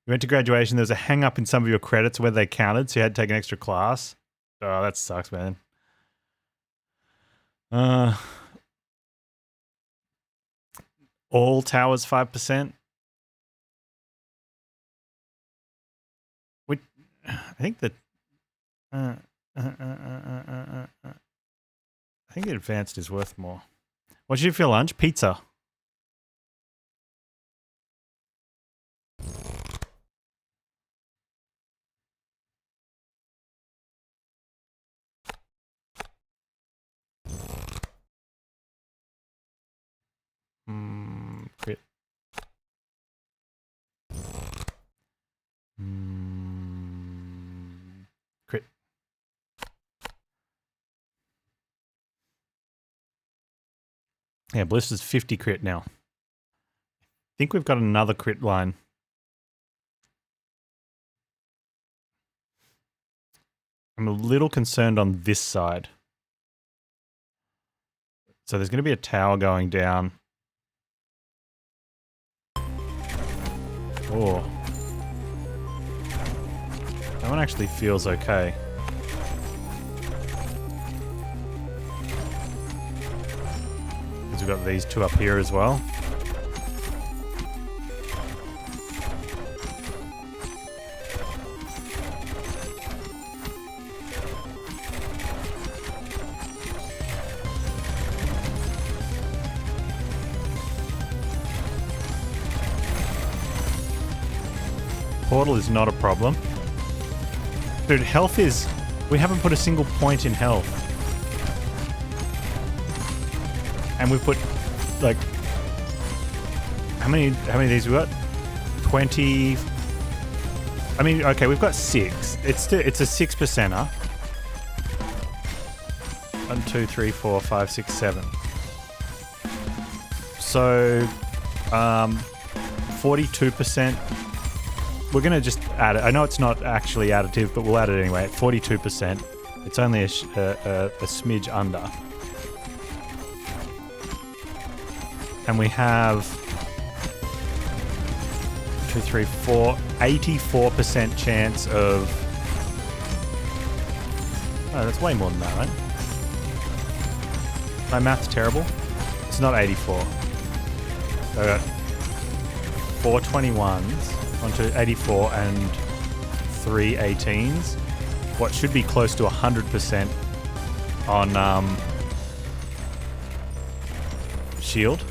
A: You went to graduation, there was a hang up in some of your credits where they counted, so you had to take an extra class. Oh, that sucks, man. All towers 5%. I think that I think advanced is worth more. What did you for your lunch? Pizza. Crit. Crit. Yeah, Blister's 50 crit now. I think we've got another crit line. I'm a little concerned on this side. So there's going to be a tower going down. Oh. That one actually feels okay. Because we've got these two up here as well. Portal is not a problem. Dude, health is... We haven't put a single point in health. And we've put, like... How many of these we got? 20... I mean, okay, we've got 6. It's a 6%er. 1, 2, 3, 4, 5, 6, 7. So... 42%... We're going to just add it. I know it's not actually additive, but we'll add it anyway. At 42%. It's only a smidge under. And we have 2, 3, 4, 84% chance of... Oh, that's way more than that, right? My math's terrible. It's not 84. So I got 4 21s. 1, 2, 84 and 3 18s. What should be close to 100% on shield.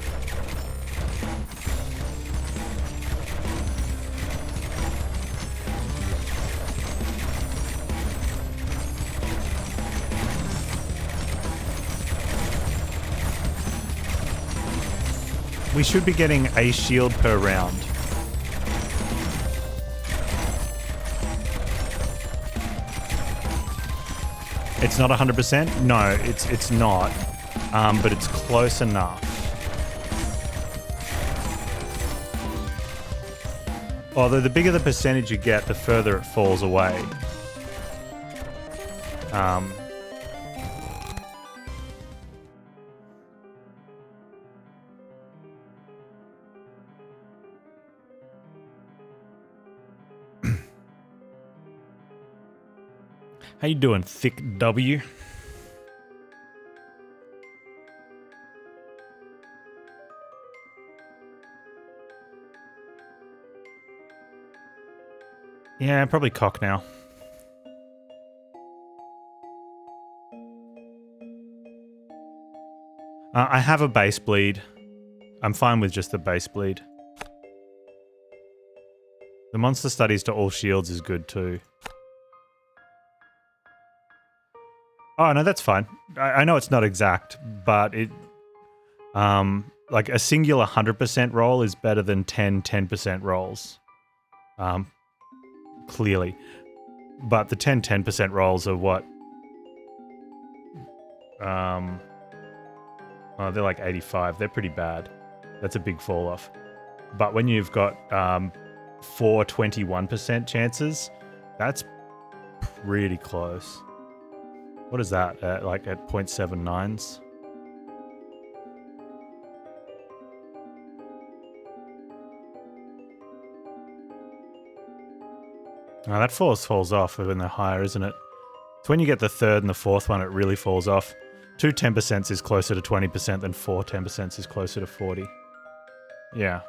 A: We should be getting a shield per round. It's not 100%? No, it's not. But it's close enough. Although the bigger the percentage you get, the further it falls away. How you doing, Thick W? Yeah, probably cock now. I have a base bleed. I'm fine with just the base bleed. The monster studies to all shields is good too. Oh, no, that's fine. I know it's not exact, but it... like, a singular 100% roll is better than 10% rolls. Clearly. But the 10% rolls are what? Oh, they're like 85. They're pretty bad. That's a big fall off. But when you've got 4 21% chances, that's pretty close. What is that? Like at 0.79s? Oh, that falls off when they're higher, isn't it? It's when you get the third and the fourth one, it really falls off. 2 10% is closer to 20% than 4 10% is closer to 40. Yeah.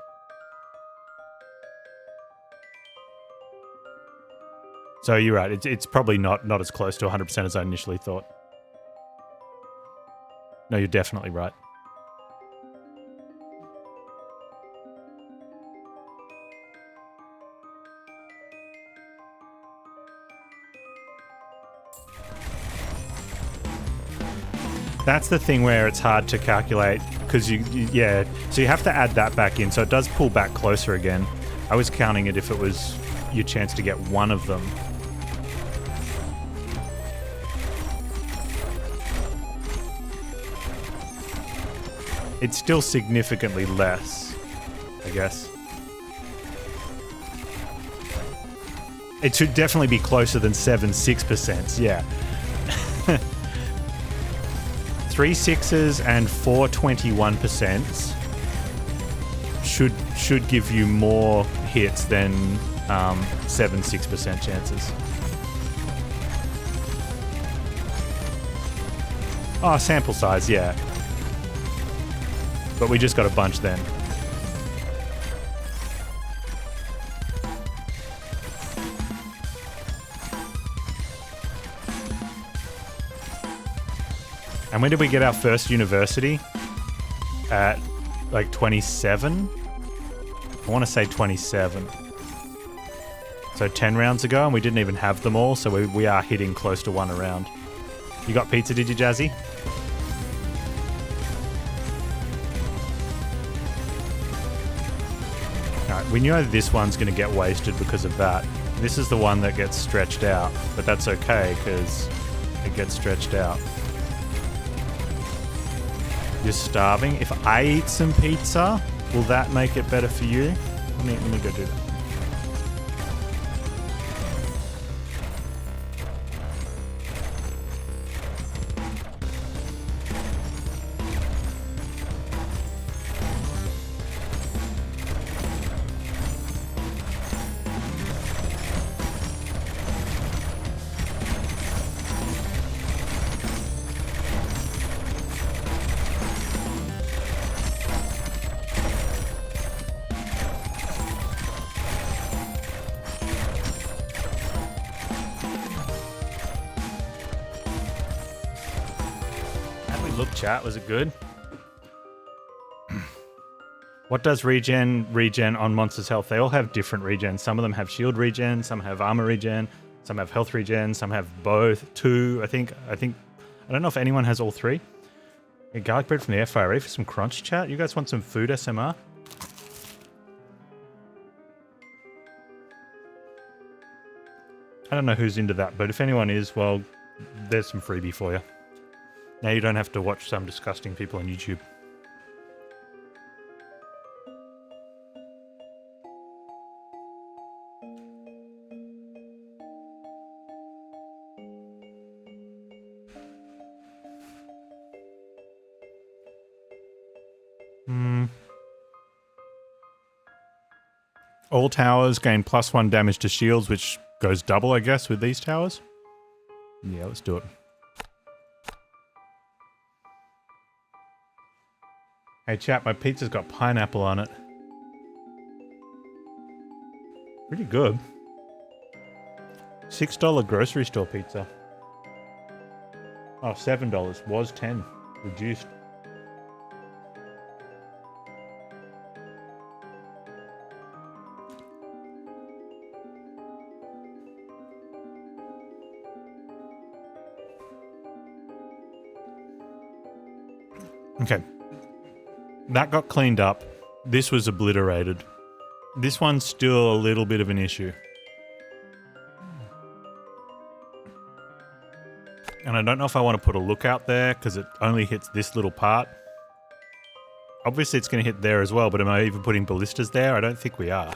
A: So you're right. It's probably not as close to 100% as I initially thought. No, you're definitely right. That's the thing where it's hard to calculate because yeah. So you have to add that back in. So it does pull back closer again. I was counting it if it was your chance to get one of them. It's still significantly less, I guess. It should definitely be closer than 7.6%, yeah. 3 6s and 4 21% should give you more hits than 7.6% chances. Oh, sample size, yeah. But we just got a bunch then. And when did we get our first university? At like 27? I want to say 27. So 10 rounds ago, and we didn't even have them all, so we are hitting close to one a round. You got pizza, did you, Jazzy? Alright, we know this one's going to get wasted because of that. This is the one that gets stretched out, but that's okay, because it gets stretched out. You're starving. If I eat some pizza, will that make it better for you? Let me go do that. Look, chat, was it good? What does regen on Monsters' Health? They all have different regens. Some of them have shield regen, some have armor regen, some have health regen, some have both. Two, I think. I don't know if anyone has all three. Hey, garlic bread from the FRE for some crunch, chat. You guys want some food SMR? I don't know who's into that, but if anyone is, well, there's some freebie for you. Now you don't have to watch some disgusting people on YouTube. All towers gain +1 damage to shields, which goes double, I guess, with these towers. Yeah, let's do it. Hey chat, my pizza's got pineapple on it. Pretty good. $6 grocery store pizza. Oh, $7. Was 10. Reduced. Okay. That got cleaned up. This was obliterated. This one's still a little bit of an issue. And I don't know if I want to put a lookout there because it only hits this little part. Obviously it's going to hit there as well, but am I even putting ballistas there? I don't think we are.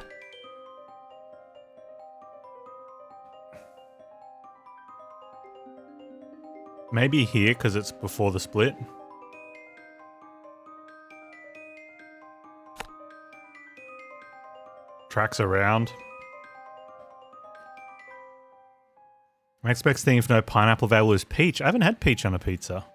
A: Maybe here because it's before the split. Tracks around. My next thing if no pineapple available is peach. I haven't had peach on a pizza.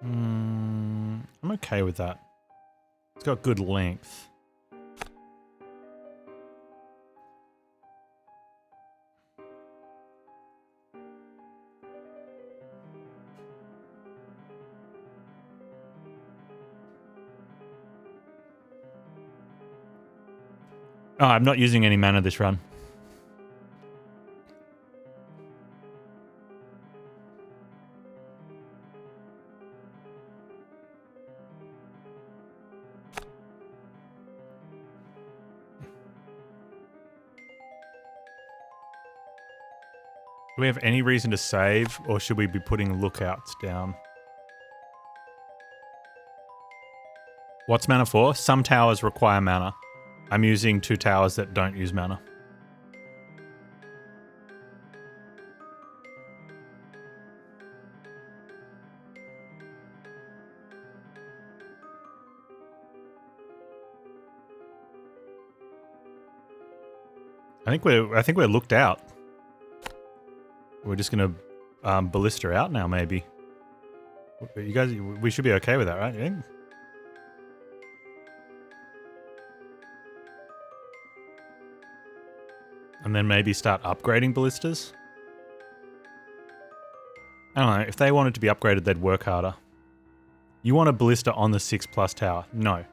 A: I'm okay with that. It's got good length. Oh, I'm not using any mana this run. Do we have any reason to save, or should we be putting lookouts down? What's mana for? Some towers require mana. I'm using 2 towers that don't use mana. I think we're looked out. We're just gonna ballista out now, maybe. You guys, we should be okay with that, right? Yeah. And then maybe start upgrading ballistas. I don't know. If they wanted to be upgraded, they'd work harder. You want a ballista on the 6+ tower? No. I'm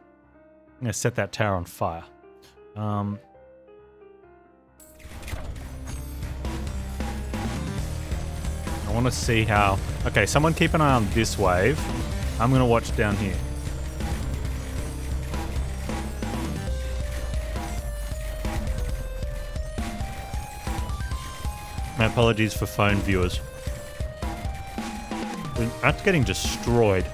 A: gonna set that tower on fire. I want to see how... Okay, someone keep an eye on this wave. I'm going to watch down here. My apologies for phone viewers. That's getting destroyed.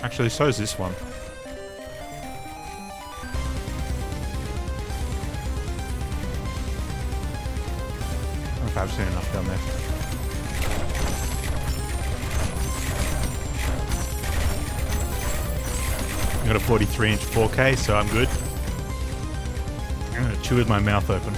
A: Actually, so is this one. I've seen enough down there. I got a 43-inch 4K, so I'm good. I'm gonna chew with my mouth open.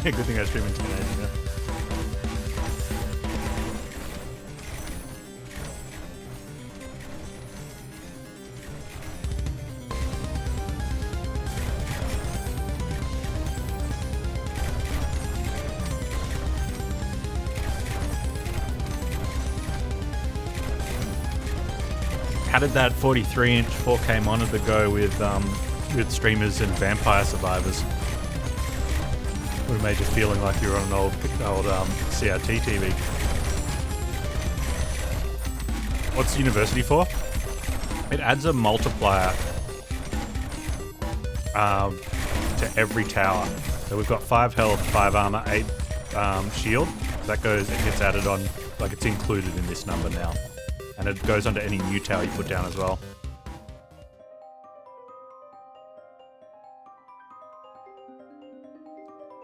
A: Yeah, good thing I stream in 1080 now. How did that 43-inch 4K monitor go with streamers and vampire survivors? Would have made you feeling like you were on an old CRT TV. What's university for? It adds a multiplier to every tower. So we've got 5 health, 5 armor, 8 shield. That goes, it gets added on, like it's included in this number now. And it goes onto any new tower you put down as well.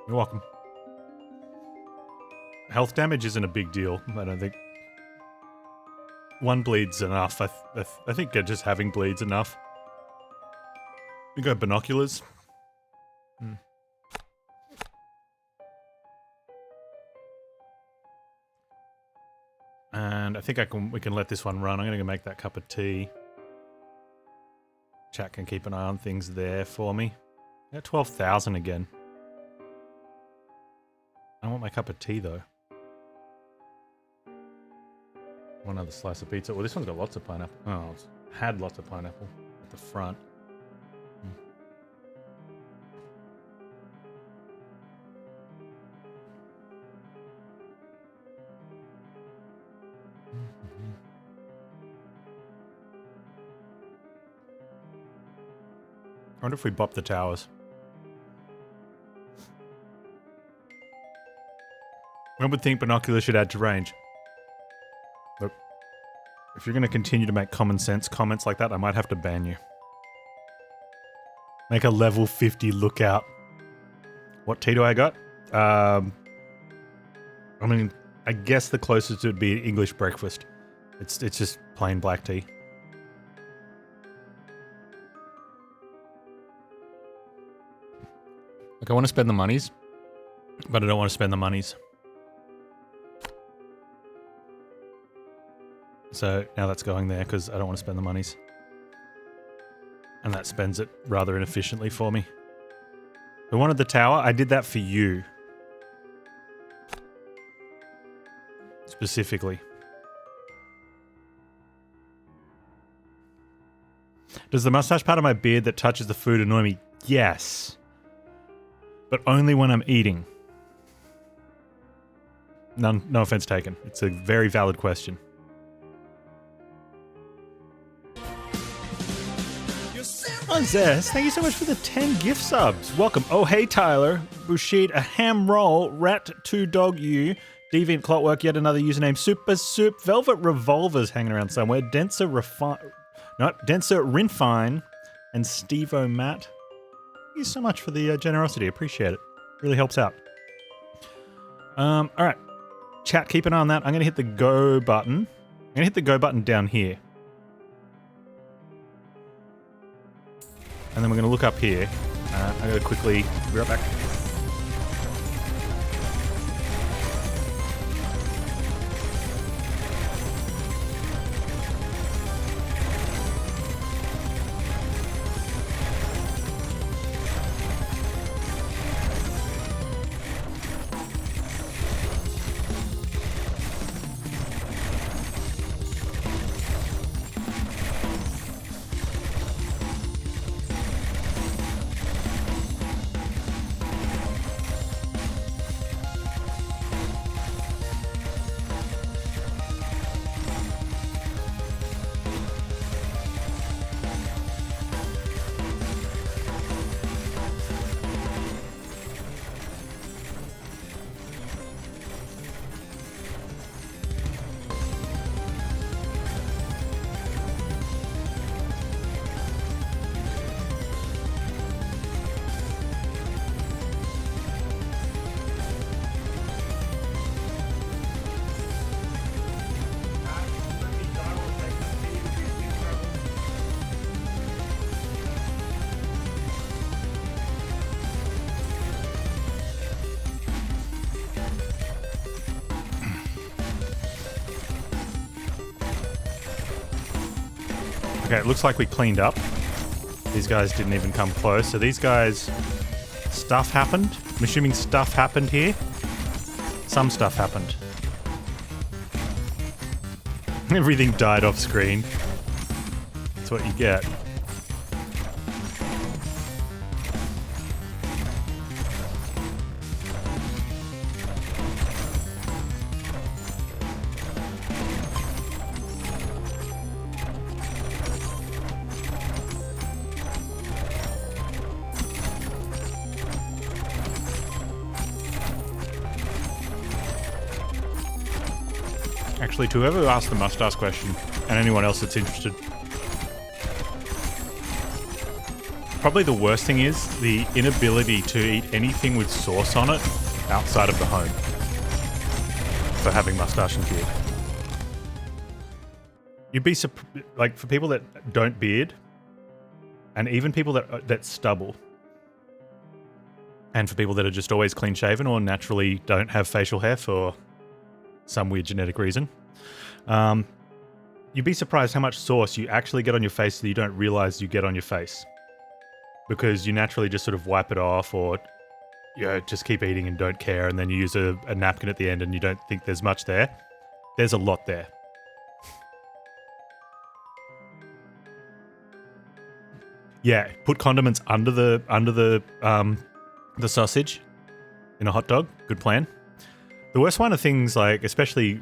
A: You're welcome. Health damage isn't a big deal, I don't think. 1 bleed's enough. I think just having bleed's enough. We go binoculars. And I think we can let this one run. I'm going to go make that cup of tea. Chat can keep an eye on things there for me. Yeah, 12,000 again. I want my cup of tea, though. One other slice of pizza. Well, this one's got lots of pineapple. Oh, it's had lots of pineapple at the front. wonder if we bop the towers. I would think binoculars should add to range. Look, if you're going to continue to make common sense comments like that, I might have to ban you. Make a level 50 lookout. What tea do I got? I mean, I guess the closest would be English breakfast. It's just plain black tea. Like, I want to spend the monies, but I don't want to spend the monies. So now that's going there because I don't want to spend the monies. And that spends it rather inefficiently for me. Who wanted the tower? I did that for you. Specifically. Does the mustache part of my beard that touches the food annoy me? Yes. But only when I'm eating. No offense taken. It's a very valid question. Zess, thank you so much for the 10 gift subs. Welcome. Oh, hey, Tyler. Bushid, a ham roll. Rat 2 dog you. Deviant Clockwork, yet another username. Super Soup. Velvet Revolvers hanging around somewhere. Denser Rinfine. And Stevo Matt. Thank you so much for the generosity. Appreciate it. Really helps out. All right. Chat, keep an eye on that. I'm going to hit the go button. I'm going to hit the go button down here. And then we're going to look up here. I'm going to quickly be right back. Okay, it looks like we cleaned up. These guys didn't even come close. So these guys... Stuff happened? I'm assuming stuff happened here. Some stuff happened. Everything died off screen. That's what you get. Actually, to whoever asked the mustache question, and anyone else that's interested, probably the worst thing is the inability to eat anything with sauce on it outside of the home for having mustache and beard. You'd be like, for people that don't beard, and even people that stubble, and for people that are just always clean shaven or naturally don't have facial hair for some weird genetic reason, you'd be surprised how much sauce you actually get on your face that you don't realize you get on your face. Because you naturally just sort of wipe it off, or just keep eating and don't care, and then you use a napkin at the end and you don't think there's much there. There's a lot there. Yeah, put condiments under the sausage in a hot dog. Good plan. The worst one are things like, especially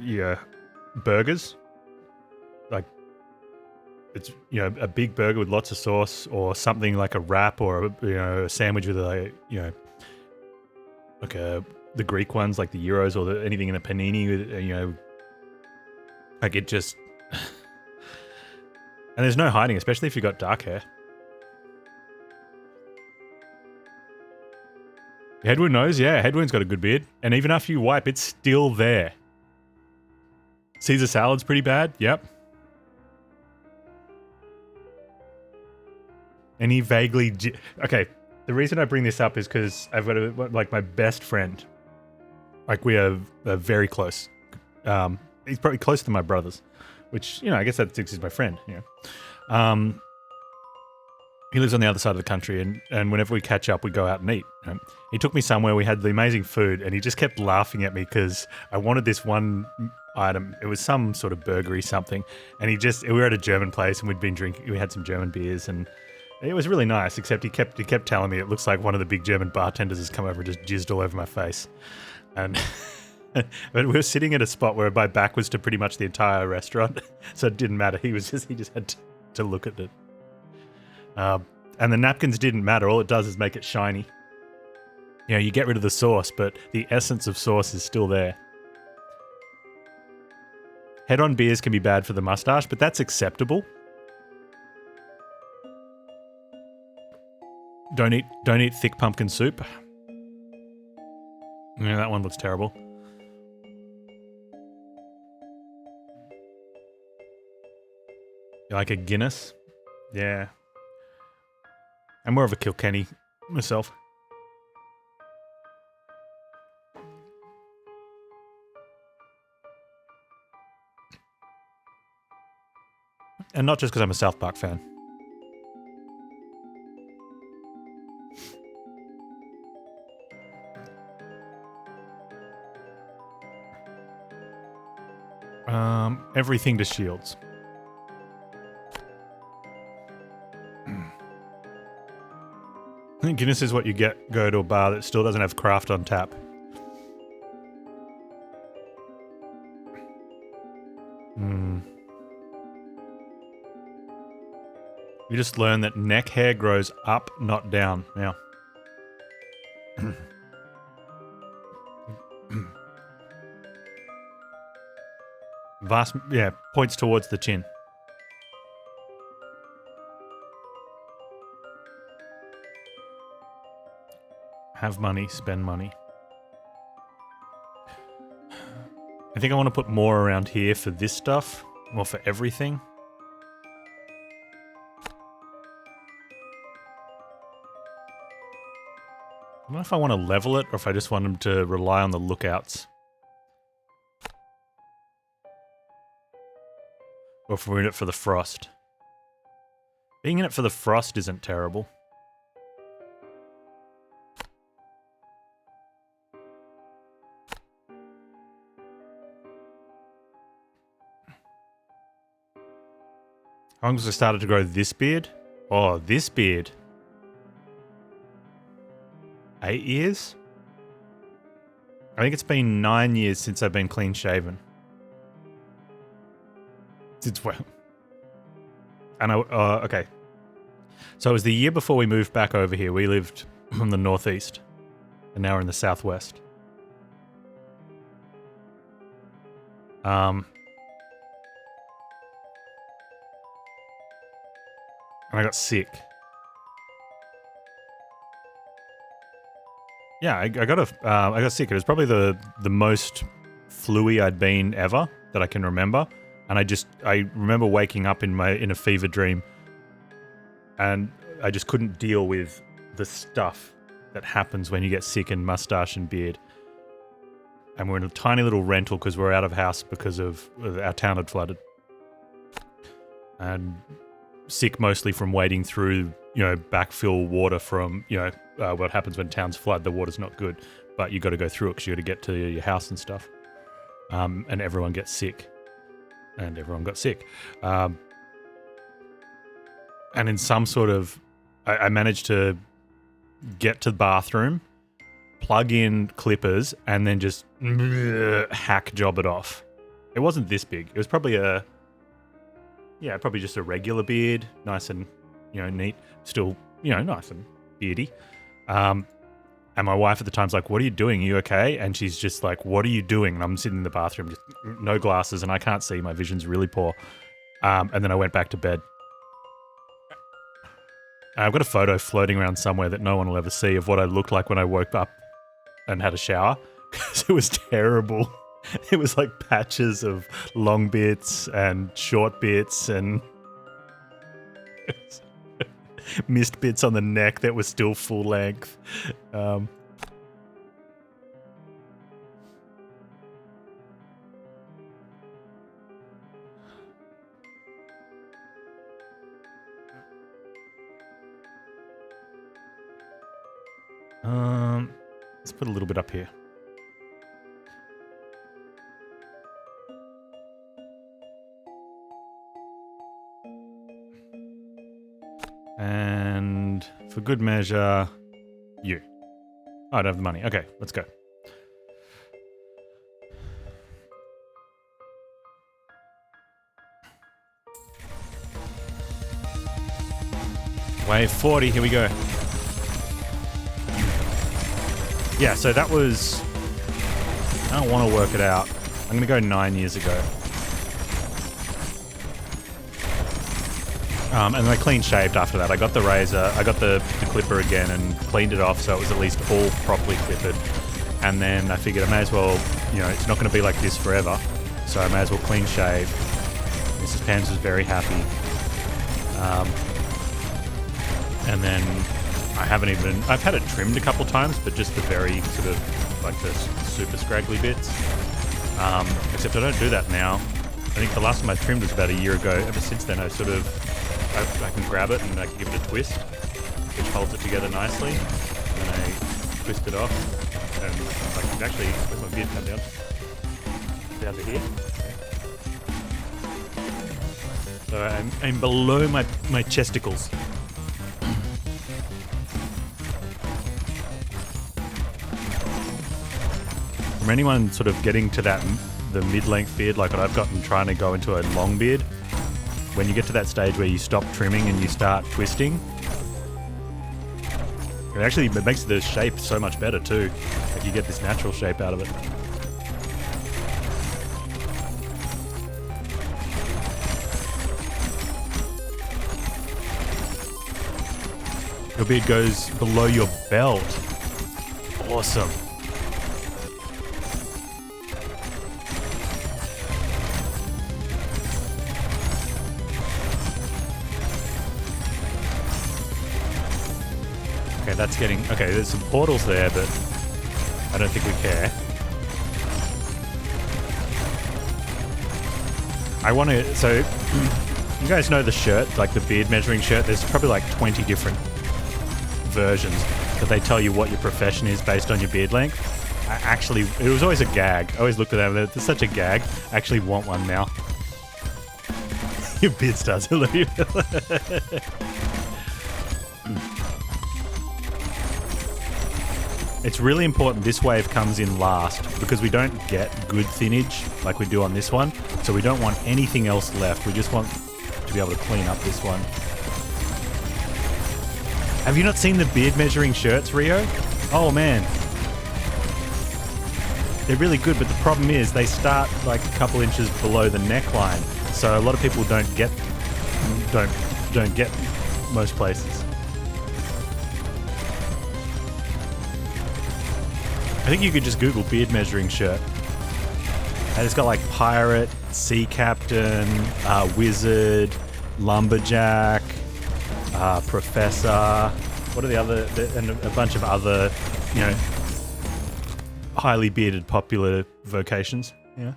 A: burgers. Like, it's, you know, a big burger with lots of sauce, or something like a wrap, or a sandwich with the Greek ones like the gyros, or anything in a panini with like it just. And there's no hiding, especially if you've got dark hair. Headwound knows, yeah. Headwound's got a good beard. And even after you wipe, it's still there. Caesar salad's pretty bad, yep. And he vaguely... Okay, the reason I bring this up is because I've got like my best friend. Like, we are very close. He's probably closer to my brothers. Which, I guess that's he's my friend, He lives on the other side of the country, and whenever we catch up, we go out and eat. He took me somewhere, we had the amazing food, and he just kept laughing at me because I wanted this one item. It was some sort of burgery something, and we were at a German place, and we'd been drinking, we had some German beers, and it was really nice, except he kept telling me it looks like one of the big German bartenders has come over and just jizzed all over my face. And... But we were sitting at a spot where my back was to pretty much the entire restaurant, so it didn't matter. He just had to look at it. And the napkins didn't matter. All it does is make it shiny. You get rid of the sauce, but the essence of sauce is still there. Head-on beers can be bad for the mustache, but that's acceptable. Don't eat thick pumpkin soup. Yeah, that one looks terrible. You like a Guinness? Yeah. I'm more of a Kilkenny myself. And not just because I'm a South Park fan. Everything to shields. I think Guinness is what you go to a bar that still doesn't have craft on tap. You just learn that neck hair grows up, not down. Now. Points towards the chin. Have money, spend money. I think I want to put more around here for this stuff, or for everything. I don't know if I want to level it, or if I just want them to rely on the lookouts. Or if we're in it for the frost. Being in it for the frost isn't terrible. How long was I started to grow this beard? Oh, this beard. 8 years? I think it's been 9 years since I've been clean shaven. Since when? And okay. So it was the year before we moved back over here. We lived on the northeast, and now we're in the southwest. And I got sick. Yeah, I got sick. It was probably the most flu-y I'd been ever that I can remember. And I remember waking up in a fever dream, and I just couldn't deal with the stuff that happens when you get sick in mustache and beard. And we're in a tiny little rental because we're out of house because of our town had flooded. And sick mostly from wading through, backfill water from, what happens when towns flood. The water's not good, but you got to go through it because you got to get to your house and stuff. And everyone gets sick. And everyone got sick. And in some sort of... I managed to get to the bathroom, plug in clippers, and then just hack job it off. It wasn't this big. It was probably yeah, probably just a regular beard, nice and, neat, still, nice and beardy. And my wife at the time's like, what are you doing? Are you okay? And she's just like, what are you doing? And I'm sitting in the bathroom, just no glasses, and I can't see. My vision's really poor. And then I went back to bed. And I've got a photo floating around somewhere that no one will ever see of what I looked like when I woke up and had a shower, because it was terrible. It was like patches of long bits and short bits and missed bits on the neck that were still full length. Let's put a little bit up here. And for good measure, you. Oh, I don't have the money. Okay, let's go. Wave 40, here we go. Yeah, so that was... I don't want to work it out. I'm going to go 9 years ago. And then I clean shaved after that. I got the razor, I got the clipper again and cleaned it off so it was at least all properly clippered. And then I figured I may as well, it's not going to be like this forever. So I may as well clean shave. Mrs. Panz was very happy. And then I've had it trimmed a couple times, but just the very sort of, like the super scraggly bits. Except I don't do that now. I think the last time I trimmed was about a year ago. Ever since then, I can grab it and I can give it a twist, which holds it together nicely. And I twist it off, and I can actually, where's my beard come down? Down to here. So I'm below my chesticles. From anyone sort of getting to the mid-length beard like what I've got and trying to go into a long beard, when you get to that stage where you stop trimming and you start twisting, it makes the shape so much better too. Like you get this natural shape out of it. Your beard goes below your belt. Awesome. Okay, that's getting... Okay, there's some portals there, but I don't think we care. I want to... So, you guys know the shirt, like the beard measuring shirt? There's probably like 20 different versions that they tell you what your profession is based on your beard length. It was always a gag. I always looked at them, it's such a gag. I actually want one now. Your beard starts to leave. It's really important this wave comes in last because we don't get good thinnage like we do on this one. So we don't want anything else left. We just want to be able to clean up this one. Have you not seen the beard measuring shirts, Rio? Oh man. They're really good, but the problem is they start like a couple inches below the neckline. So a lot of people don't get most places. I think you could just Google beard measuring shirt. And it's got like pirate, sea captain, wizard, lumberjack, professor. What are the other, and a bunch of other, highly bearded popular vocations. Yeah.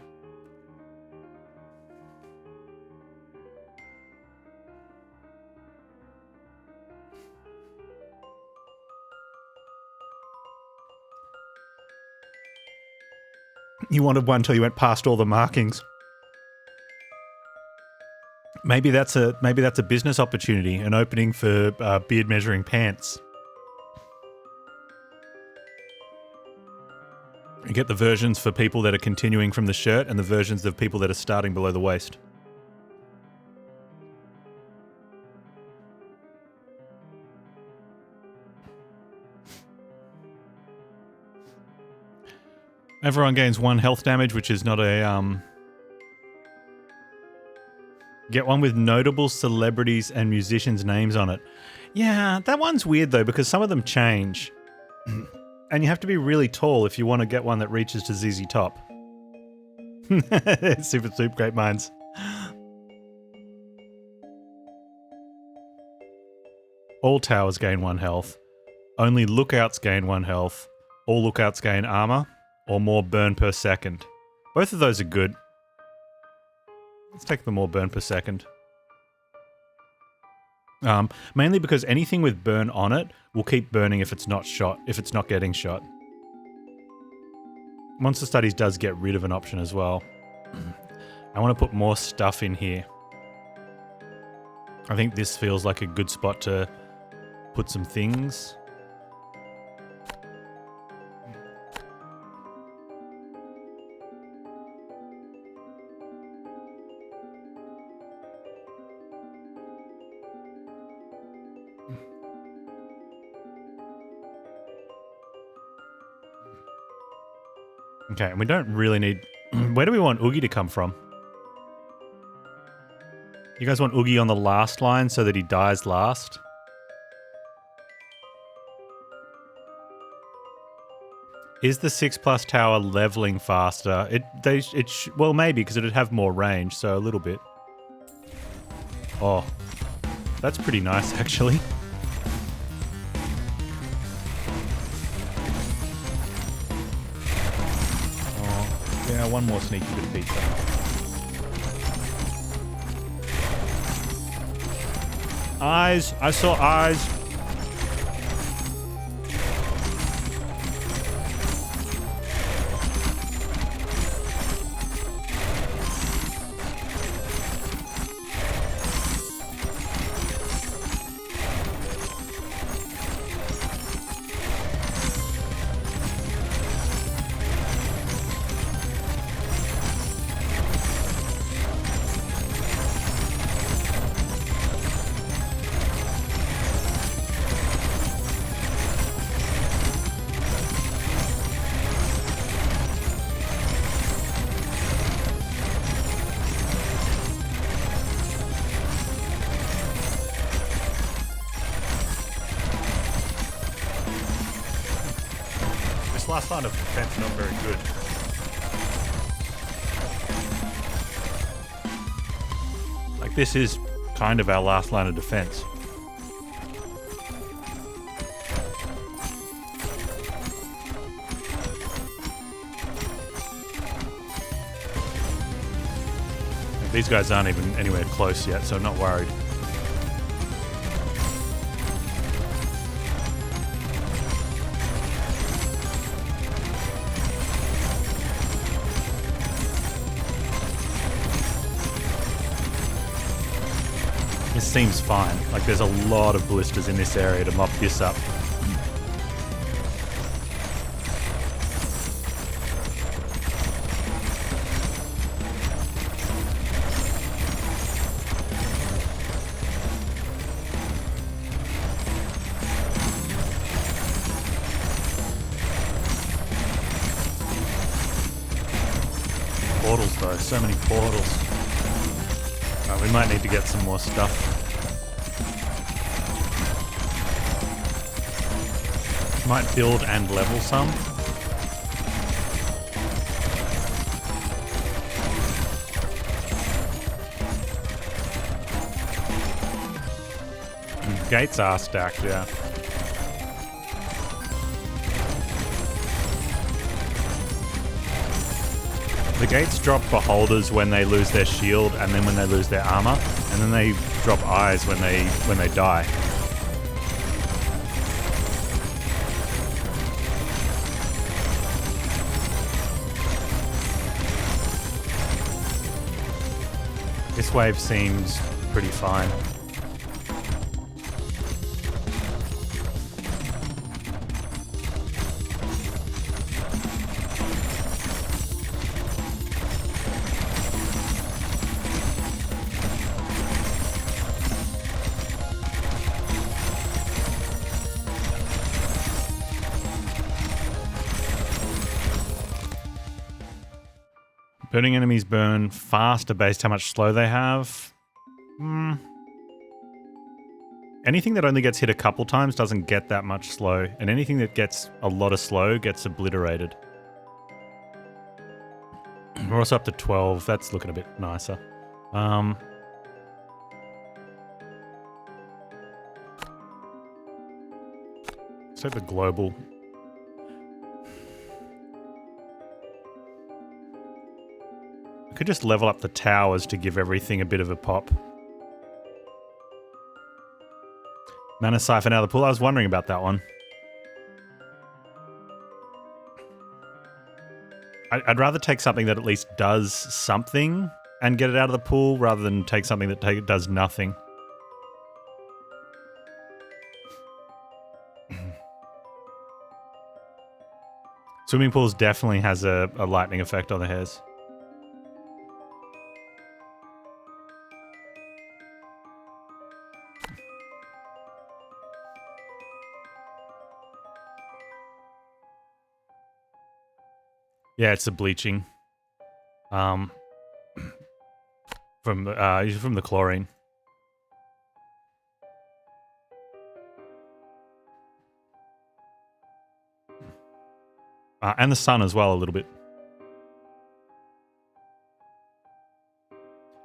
A: You wanted one till you went past all the markings. Maybe that's a business opportunity, an opening for beard measuring pants. You get the versions for people that are continuing from the shirt and the versions of people that are starting below the waist. Everyone gains 1 health damage, which is not a Get one with notable celebrities and musicians' names on it. Yeah, that one's weird though, because some of them change. And you have to be really tall if you want to get one that reaches to ZZ Top. Super soup, great minds. All towers gain 1 health. Only lookouts gain 1 health. All lookouts gain armor, or more burn per second. Both of those are good. Let's take the more burn per second. Mainly because anything with burn on it will keep burning if it's not shot, if it's not getting shot. Monster Studies does get rid of an option as well. I want to put more stuff in here. I think this feels like a good spot to put some things. Okay, and we don't really need... Where do we want Oogie to come from? You guys want Oogie on the last line so that he dies last? Is the 6+ tower leveling faster? Well, maybe, because it'd have more range, so a little bit. Oh, that's pretty nice, actually. Yeah, one more sneaky bit of pizza. Eyes! I saw eyes! Last line of defense not very good. Like, this is kind of our last line of defense. These guys aren't even anywhere close yet, so I'm not worried. This seems fine. Like, there's a lot of blisters in this area to mop this up. Portals though, so many portals. We might need to get some more stuff. Might build and level some. Gates are stacked, yeah. The gates drop beholders when they lose their shield, and then when they lose their armor, and then they drop eyes when they die. This wave seems pretty fine. Burning enemies burn faster based how much slow they have. Anything that only gets hit a couple times doesn't get that much slow, and anything that gets a lot of slow gets obliterated. We're also up to 12. That's looking a bit nicer. Let's take the global. I could just level up the towers to give everything a bit of a pop. Mana siphon out of the pool. I was wondering about that one. I'd rather take something that at least does something and get it out of the pool rather than take something that does nothing. Swimming pools definitely has a lightning effect on the hairs. Yeah, it's the bleaching. From the chlorine. And the sun as well, a little bit.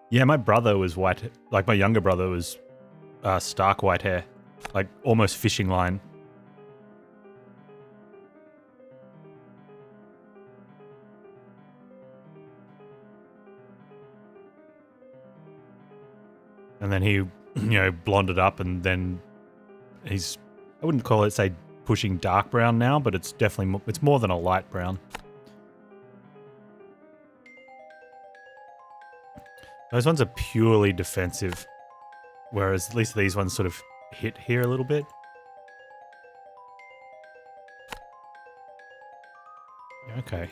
A: Yeah, my brother was white. Like, my younger brother was stark white hair. Like, almost fishing line. And then he, you know, blonded up, and then he's, I wouldn't call it, say, pushing dark brown now, but it's definitely, it's more than a light brown. Those ones are purely defensive, whereas at least these ones sort of hit here a little bit. Okay.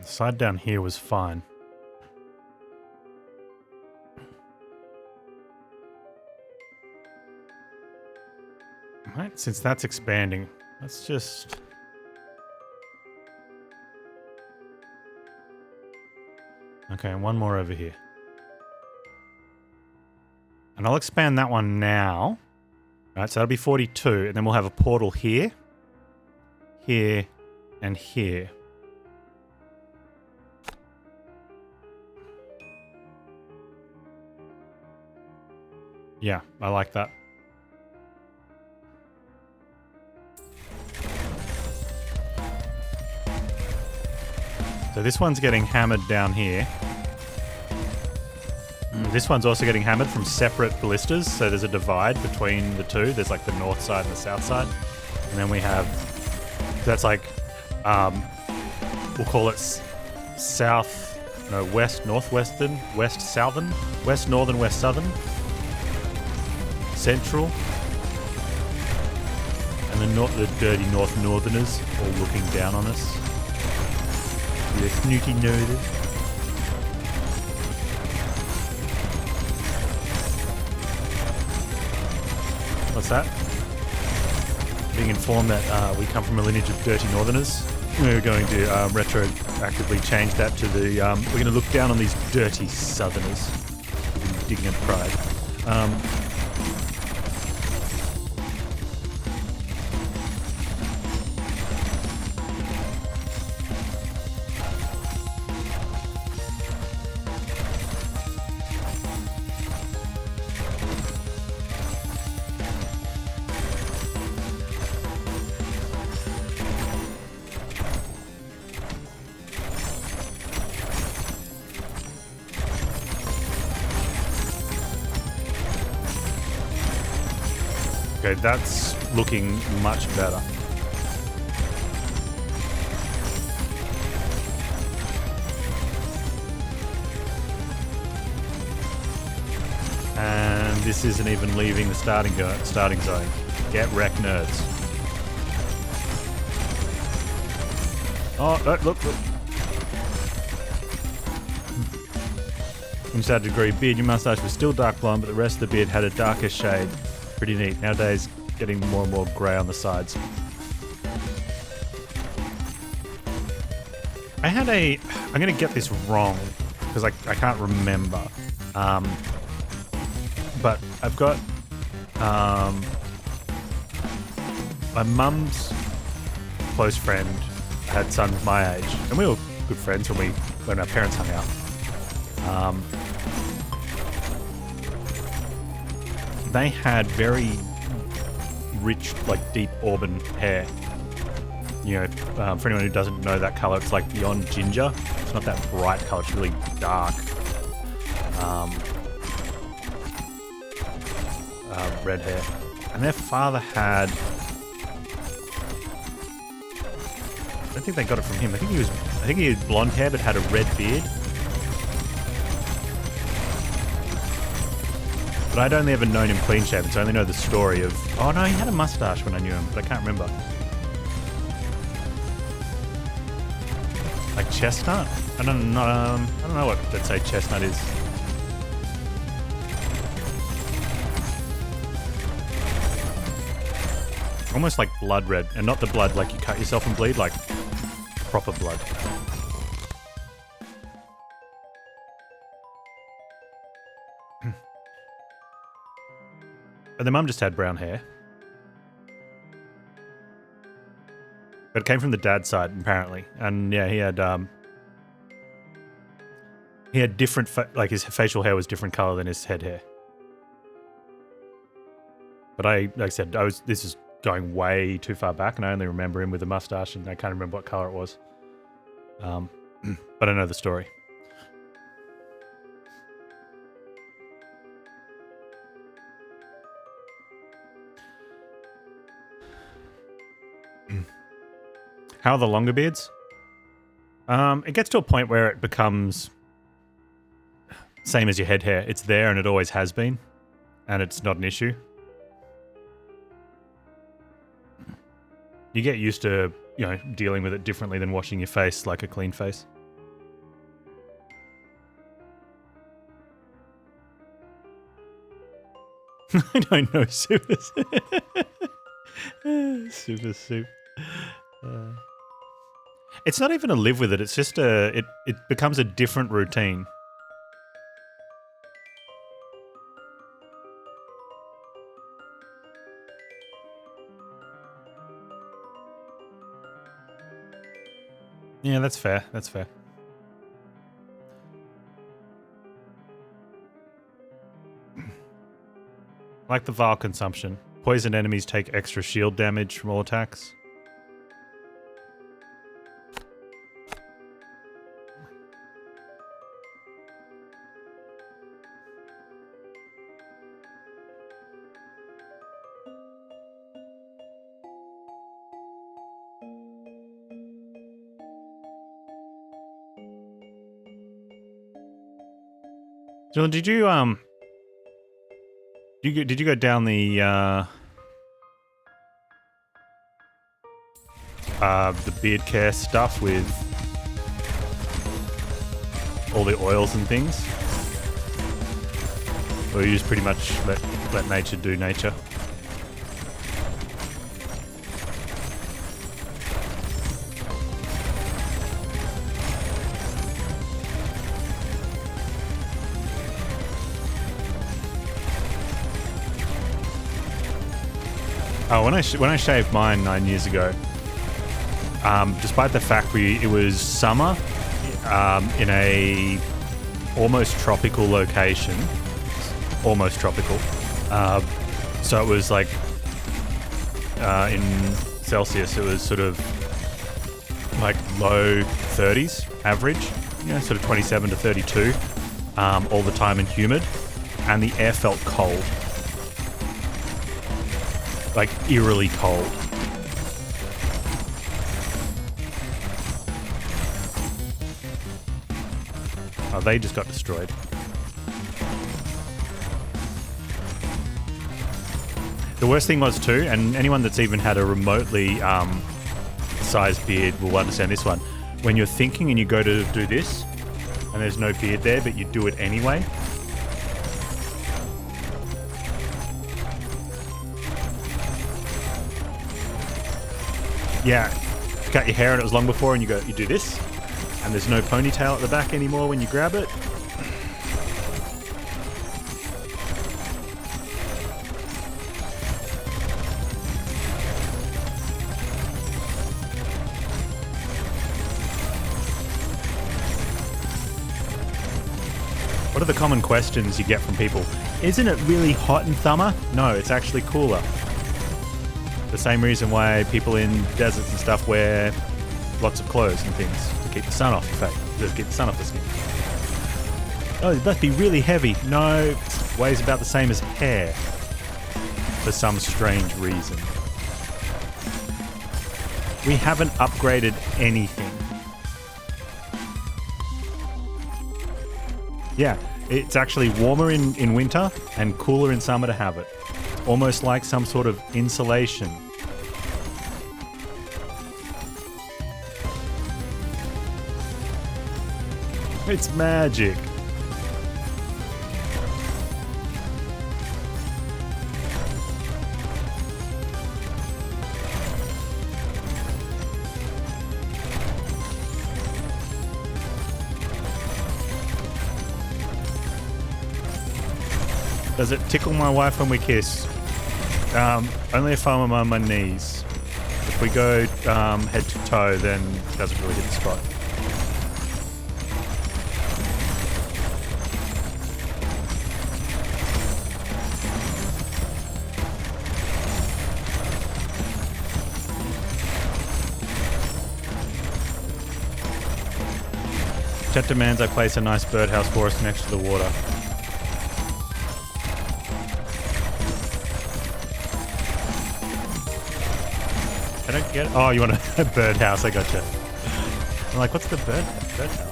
A: The side down here was fine. Right, since that's expanding, let's just... Okay, and one more over here. And I'll expand that one now. Right, so that'll be 42, and then we'll have a portal here, here, and here. Yeah, I like that. So this one's getting hammered down here. This one's also getting hammered from separate ballistas, so there's a divide between the two. There's like the north side and the south side. And then we have, that's like, we'll call it south, no, west, northwestern, west, southern, west, northern, west, southern, central, and the dirty north northerners all looking down on us. The snooty nerders. What's that? Being informed that we come from a lineage of dirty northerners. We're going to retroactively change that to the, we're going to look down on these dirty southerners with indignant pride. Okay, that's looking much better. And this isn't even leaving the starting zone. Get wrecked, nerds. Oh, look. Inside degree beard, your mustache was still dark blonde, but the rest of the beard had a darker shade. Pretty neat. Nowadays, getting more and more grey on the sides. I'm going to get this wrong, because I can't remember. But I've got my mum's close friend had sons my age, and we were good friends when our parents hung out. They had very rich, like deep auburn hair. You know, for anyone who doesn't know that color, it's like beyond ginger. It's not that bright color, it's really dark. Red hair. And their father had... I don't think they got it from him. I think he had blonde hair but had a red beard. But I'd only ever known him clean shaven, so I only know the story of... Oh no, he had a mustache when I knew him, but I can't remember. Like chestnut? I don't know what, let's say, chestnut is. Almost like blood red, and not the blood like you cut yourself and bleed, like proper blood. But the mum just had brown hair. But it came from the dad's side, apparently. And yeah, he had different, like his facial hair was different color than his head hair. But like I said, this is going way too far back, and I only remember him with a mustache, and I can't remember what color it was. But I know the story. How are the longer beards? It gets to a point where it becomes same as your head hair. It's there and it always has been, and it's not an issue. You get used to, you know, dealing with it differently than washing your face like a clean face. I don't know, Super Super Soup. It's not even a live with it, it's just it becomes a different routine. Yeah, that's fair. That's fair. Like the vial consumption. Poisoned enemies take extra shield damage from all attacks. Dylan, did you go down the beard care stuff with all the oils and things? Or you just pretty much let nature do nature? Oh, when I shaved mine 9 years ago, despite the fact it was summer in a almost tropical location, almost tropical, so it was like in Celsius, it was sort of like low 30s average, you know, sort of 27 to 32 all the time and humid, and the air felt cold. Like eerily cold. Oh, they just got destroyed. The worst thing was too, and anyone that's even had a remotely sized beard will understand this one. When you're thinking and you go to do this, and there's no beard there, but you do it anyway. Yeah, you cut your hair and it was long before, and you do this, and there's no ponytail at the back anymore when you grab it. What are the common questions you get from people? Isn't it really hot in summer? No, it's actually cooler. The same reason why people in deserts and stuff wear lots of clothes and things to keep the sun off the face, to keep the sun off the skin. Oh, it must be really heavy. No, it weighs about the same as hair for some strange reason. We haven't upgraded anything. Yeah, it's actually warmer in winter and cooler in summer to have it. Almost like some sort of insulation. It's magic. Does it tickle my wife when we kiss? Only if I'm on my knees. If we go head to toe, then it doesn't really hit the spot. Chat demands I place a nice birdhouse for us next to the water. I don't get it. Oh, you want a birdhouse? I gotcha. I'm like, what's the birdhouse?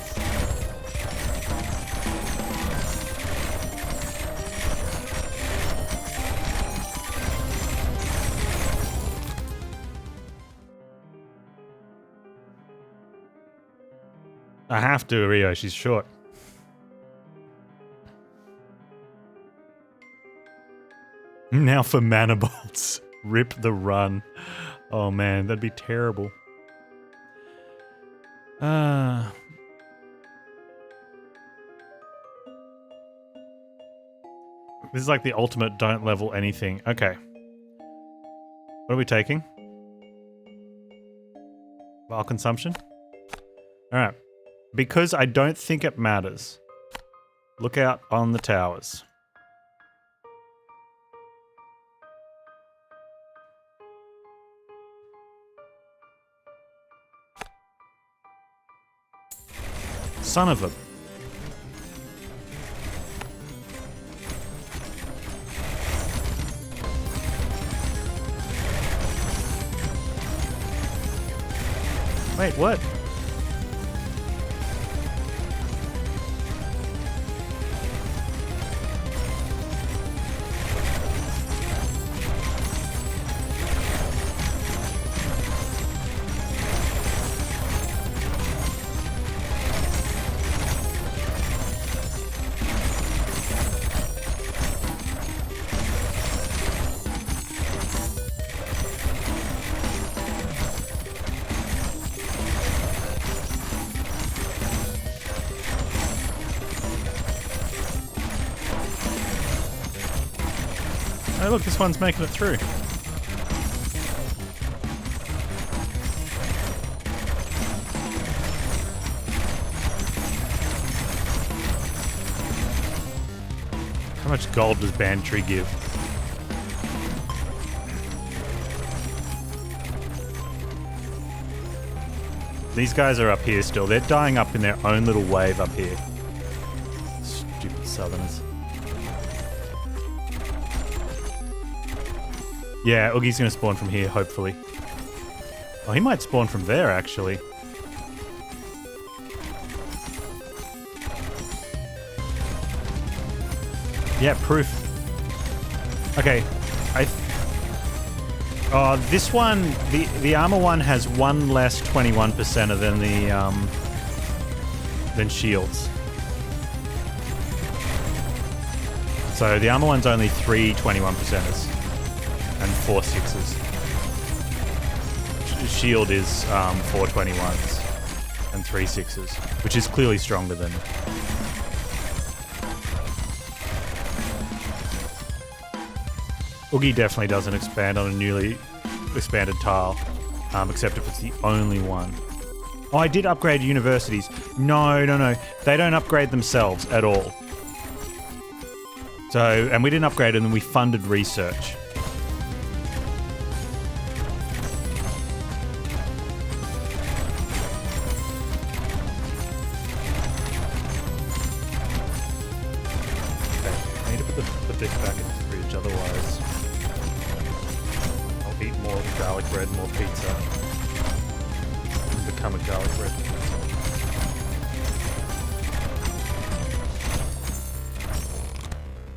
A: I have to, Rio. She's short. Now for mana bolts. Rip the run. Oh man, that'd be terrible. This is like the ultimate don't level anything. Okay. What are we taking? Vial consumption? Alright. Because I don't think it matters. Look out on the towers. Son of a... Wait, what? Oh look, this one's making it through. How much gold does Bantry give? These guys are up here still. They're dying up in their own little wave up here. Stupid southerners. Yeah, Oogie's gonna spawn from here, hopefully. Oh, he might spawn from there, actually. Yeah, proof. Okay, this one, the armor one has one less 21%er than the, than shields. So the armor one's only 3 21%ers and 4 6s. Shield is 4 21s and 3 6s, which is clearly stronger than. Oogie definitely doesn't expand on a newly expanded tile, except if it's the only one. Oh, I did upgrade universities. No. They don't upgrade themselves at all. So, and we didn't upgrade them, and we funded research. Okay, I need to put this back in the fridge, otherwise I'll eat more garlic bread, more pizza, and become a garlic bread pizza.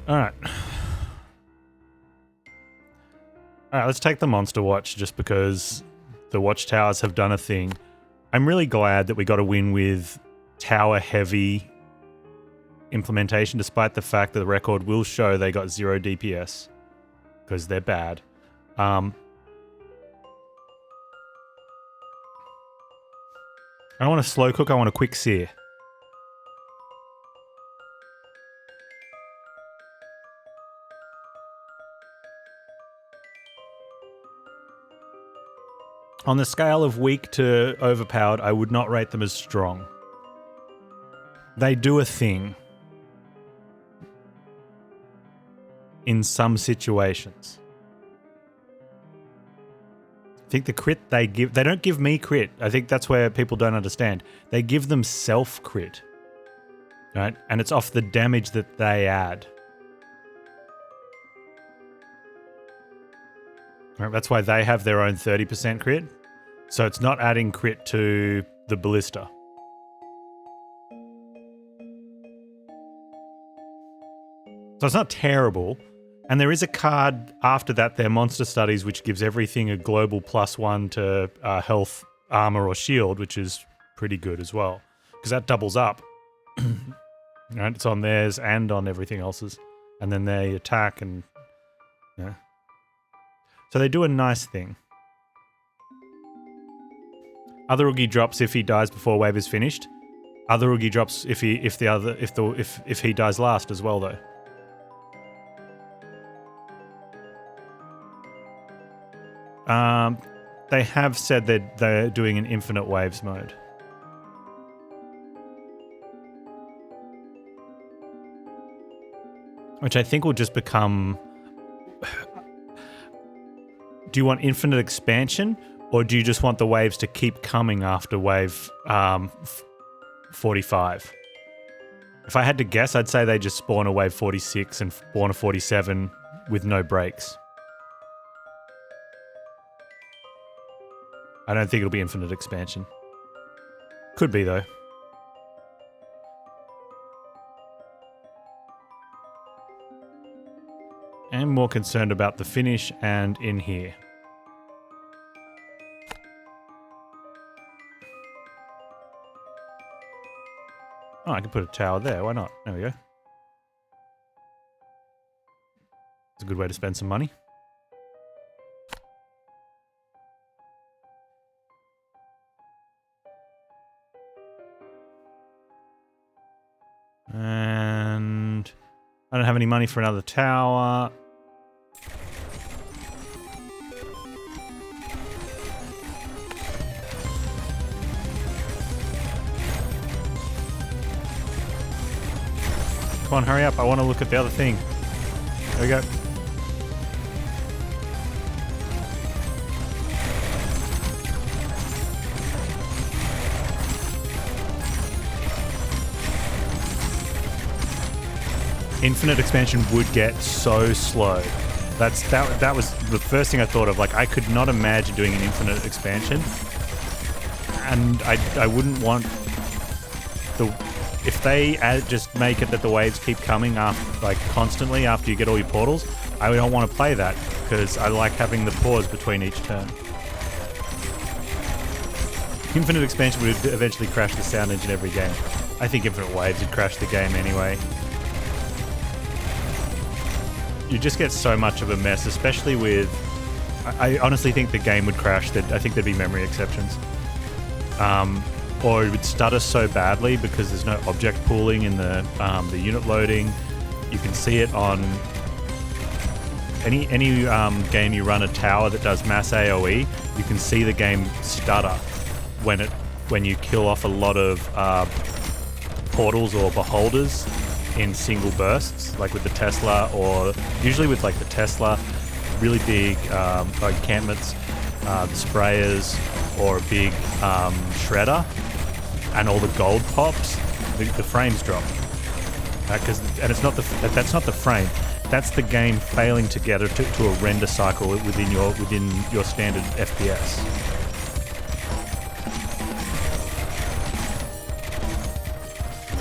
A: Alright, let's take the monster watch just because the watchtowers have done a thing. I'm really glad that we got a win with tower heavy implementation, despite the fact that the record will show they got 0 DPS because they're bad. I don't want a slow cook, I want a quick sear. On the scale of weak to overpowered, I would not rate them as strong. They do a thing. In some situations. I think the crit they don't give me crit. I think that's where people don't understand. They give them self-crit. Right? And it's off the damage that they add. Right, that's why they have their own 30% crit. So it's not adding crit to the ballista. So it's not terrible. And there is a card after that, their monster studies, which gives everything a global +1 to health, armor, or shield, which is pretty good as well. Because that doubles up. Right? It's on theirs and on everything else's. And then they attack and... yeah. So they do a nice thing. Other Oogie drops if he dies before wave is finished. Other Oogie drops if he dies last as well though. They have said that they're doing an infinite waves mode. Which I think will just become... Do you want infinite expansion, or do you just want the waves to keep coming after wave 45? If I had to guess, I'd say they just spawn a wave 46 and spawn a 47 with no breaks. I don't think it'll be infinite expansion. Could be, though. I'm more concerned about the finish and in here. Oh, I can put a tower there. Why not? There we go. It's a good way to spend some money. And I don't have any money for another tower. Come on, hurry up. I want to look at the other thing. There we go. Infinite expansion would get so slow. That was the first thing I thought of. Like, I could not imagine doing an infinite expansion. And I wouldn't want the... If they just make it that the waves keep coming after, like, constantly after you get all your portals, I don't want to play that because I like having the pause between each turn. Infinite expansion would eventually crash the sound engine every game. I think infinite waves would crash the game anyway. you just get so much of a mess, especially with... I honestly think the game would crash. I think there'd be memory exceptions. Or it would stutter so badly because there's no object pooling in the unit loading. You can see it on any game you run a tower that does mass AoE. You can see the game stutter when you kill off a lot of portals or beholders in single bursts, like with the Tesla, or usually with like the Tesla, really big encampments, the sprayers, or a big shredder, and all the gold pops. The frames drop, and it's not that's not the frame. That's the game failing to get to a render cycle within your standard FPS.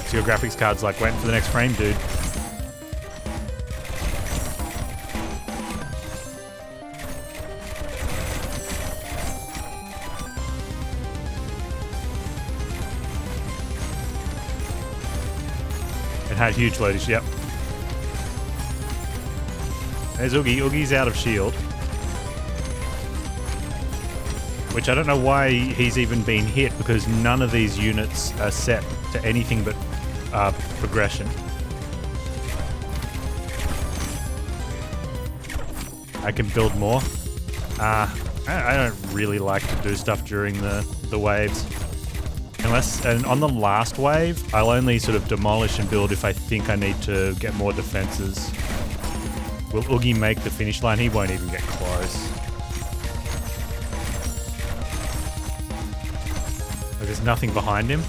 A: So your graphics card's like, waiting for the next frame, dude. It had huge loaders, yep. There's Oogie. Oogie's out of shield. Which I don't know why he's even been hit, because none of these units are set to anything but progression. I can build more. I don't really like to do stuff during the waves. And on the last wave, I'll only sort of demolish and build if I think I need to get more defenses. Will Oogie make the finish line? He won't even get close. There's nothing behind him.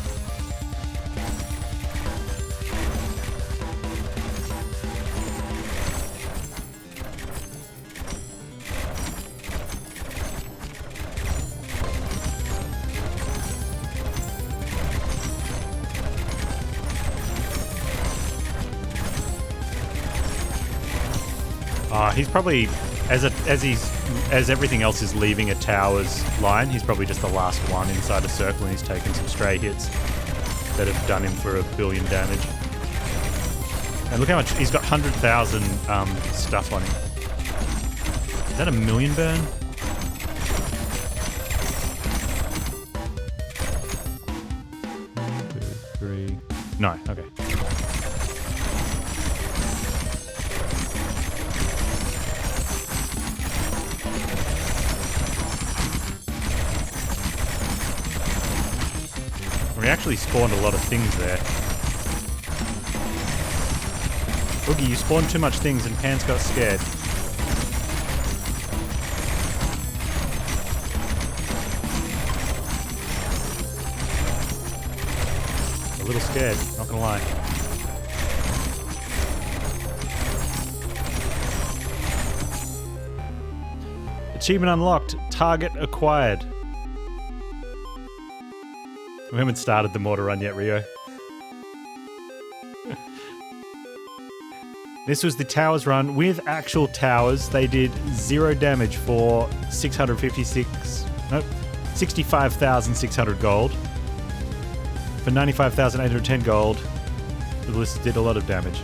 A: He's probably, as everything else is leaving a tower's line, he's probably just the last one inside a circle, and he's taken some stray hits that have done him for 1 billion damage. And look how much he's got. 100,000 stuff on him. Is that a million burn? One, 2, 3. No. Okay. We actually spawned a lot of things there. Oogie, you spawned too much things and Panz got scared. A little scared, not gonna lie. Achievement unlocked. Target acquired. We haven't started the mortar run yet, Rio. This was the towers run with actual towers. They did 0 damage for 65,600 gold. For 95,810 gold, the list did a lot of damage.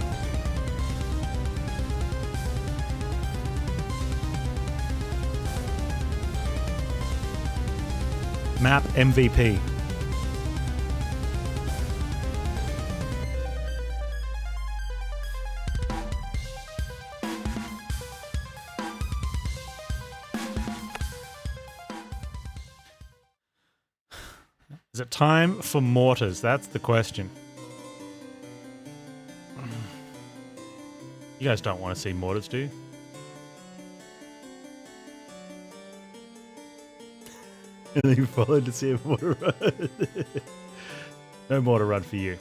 A: Map MVP. Is it time for mortars? That's the question. You guys don't want to see mortars, do you? And then you followed to see a mortar run. No mortar run for you.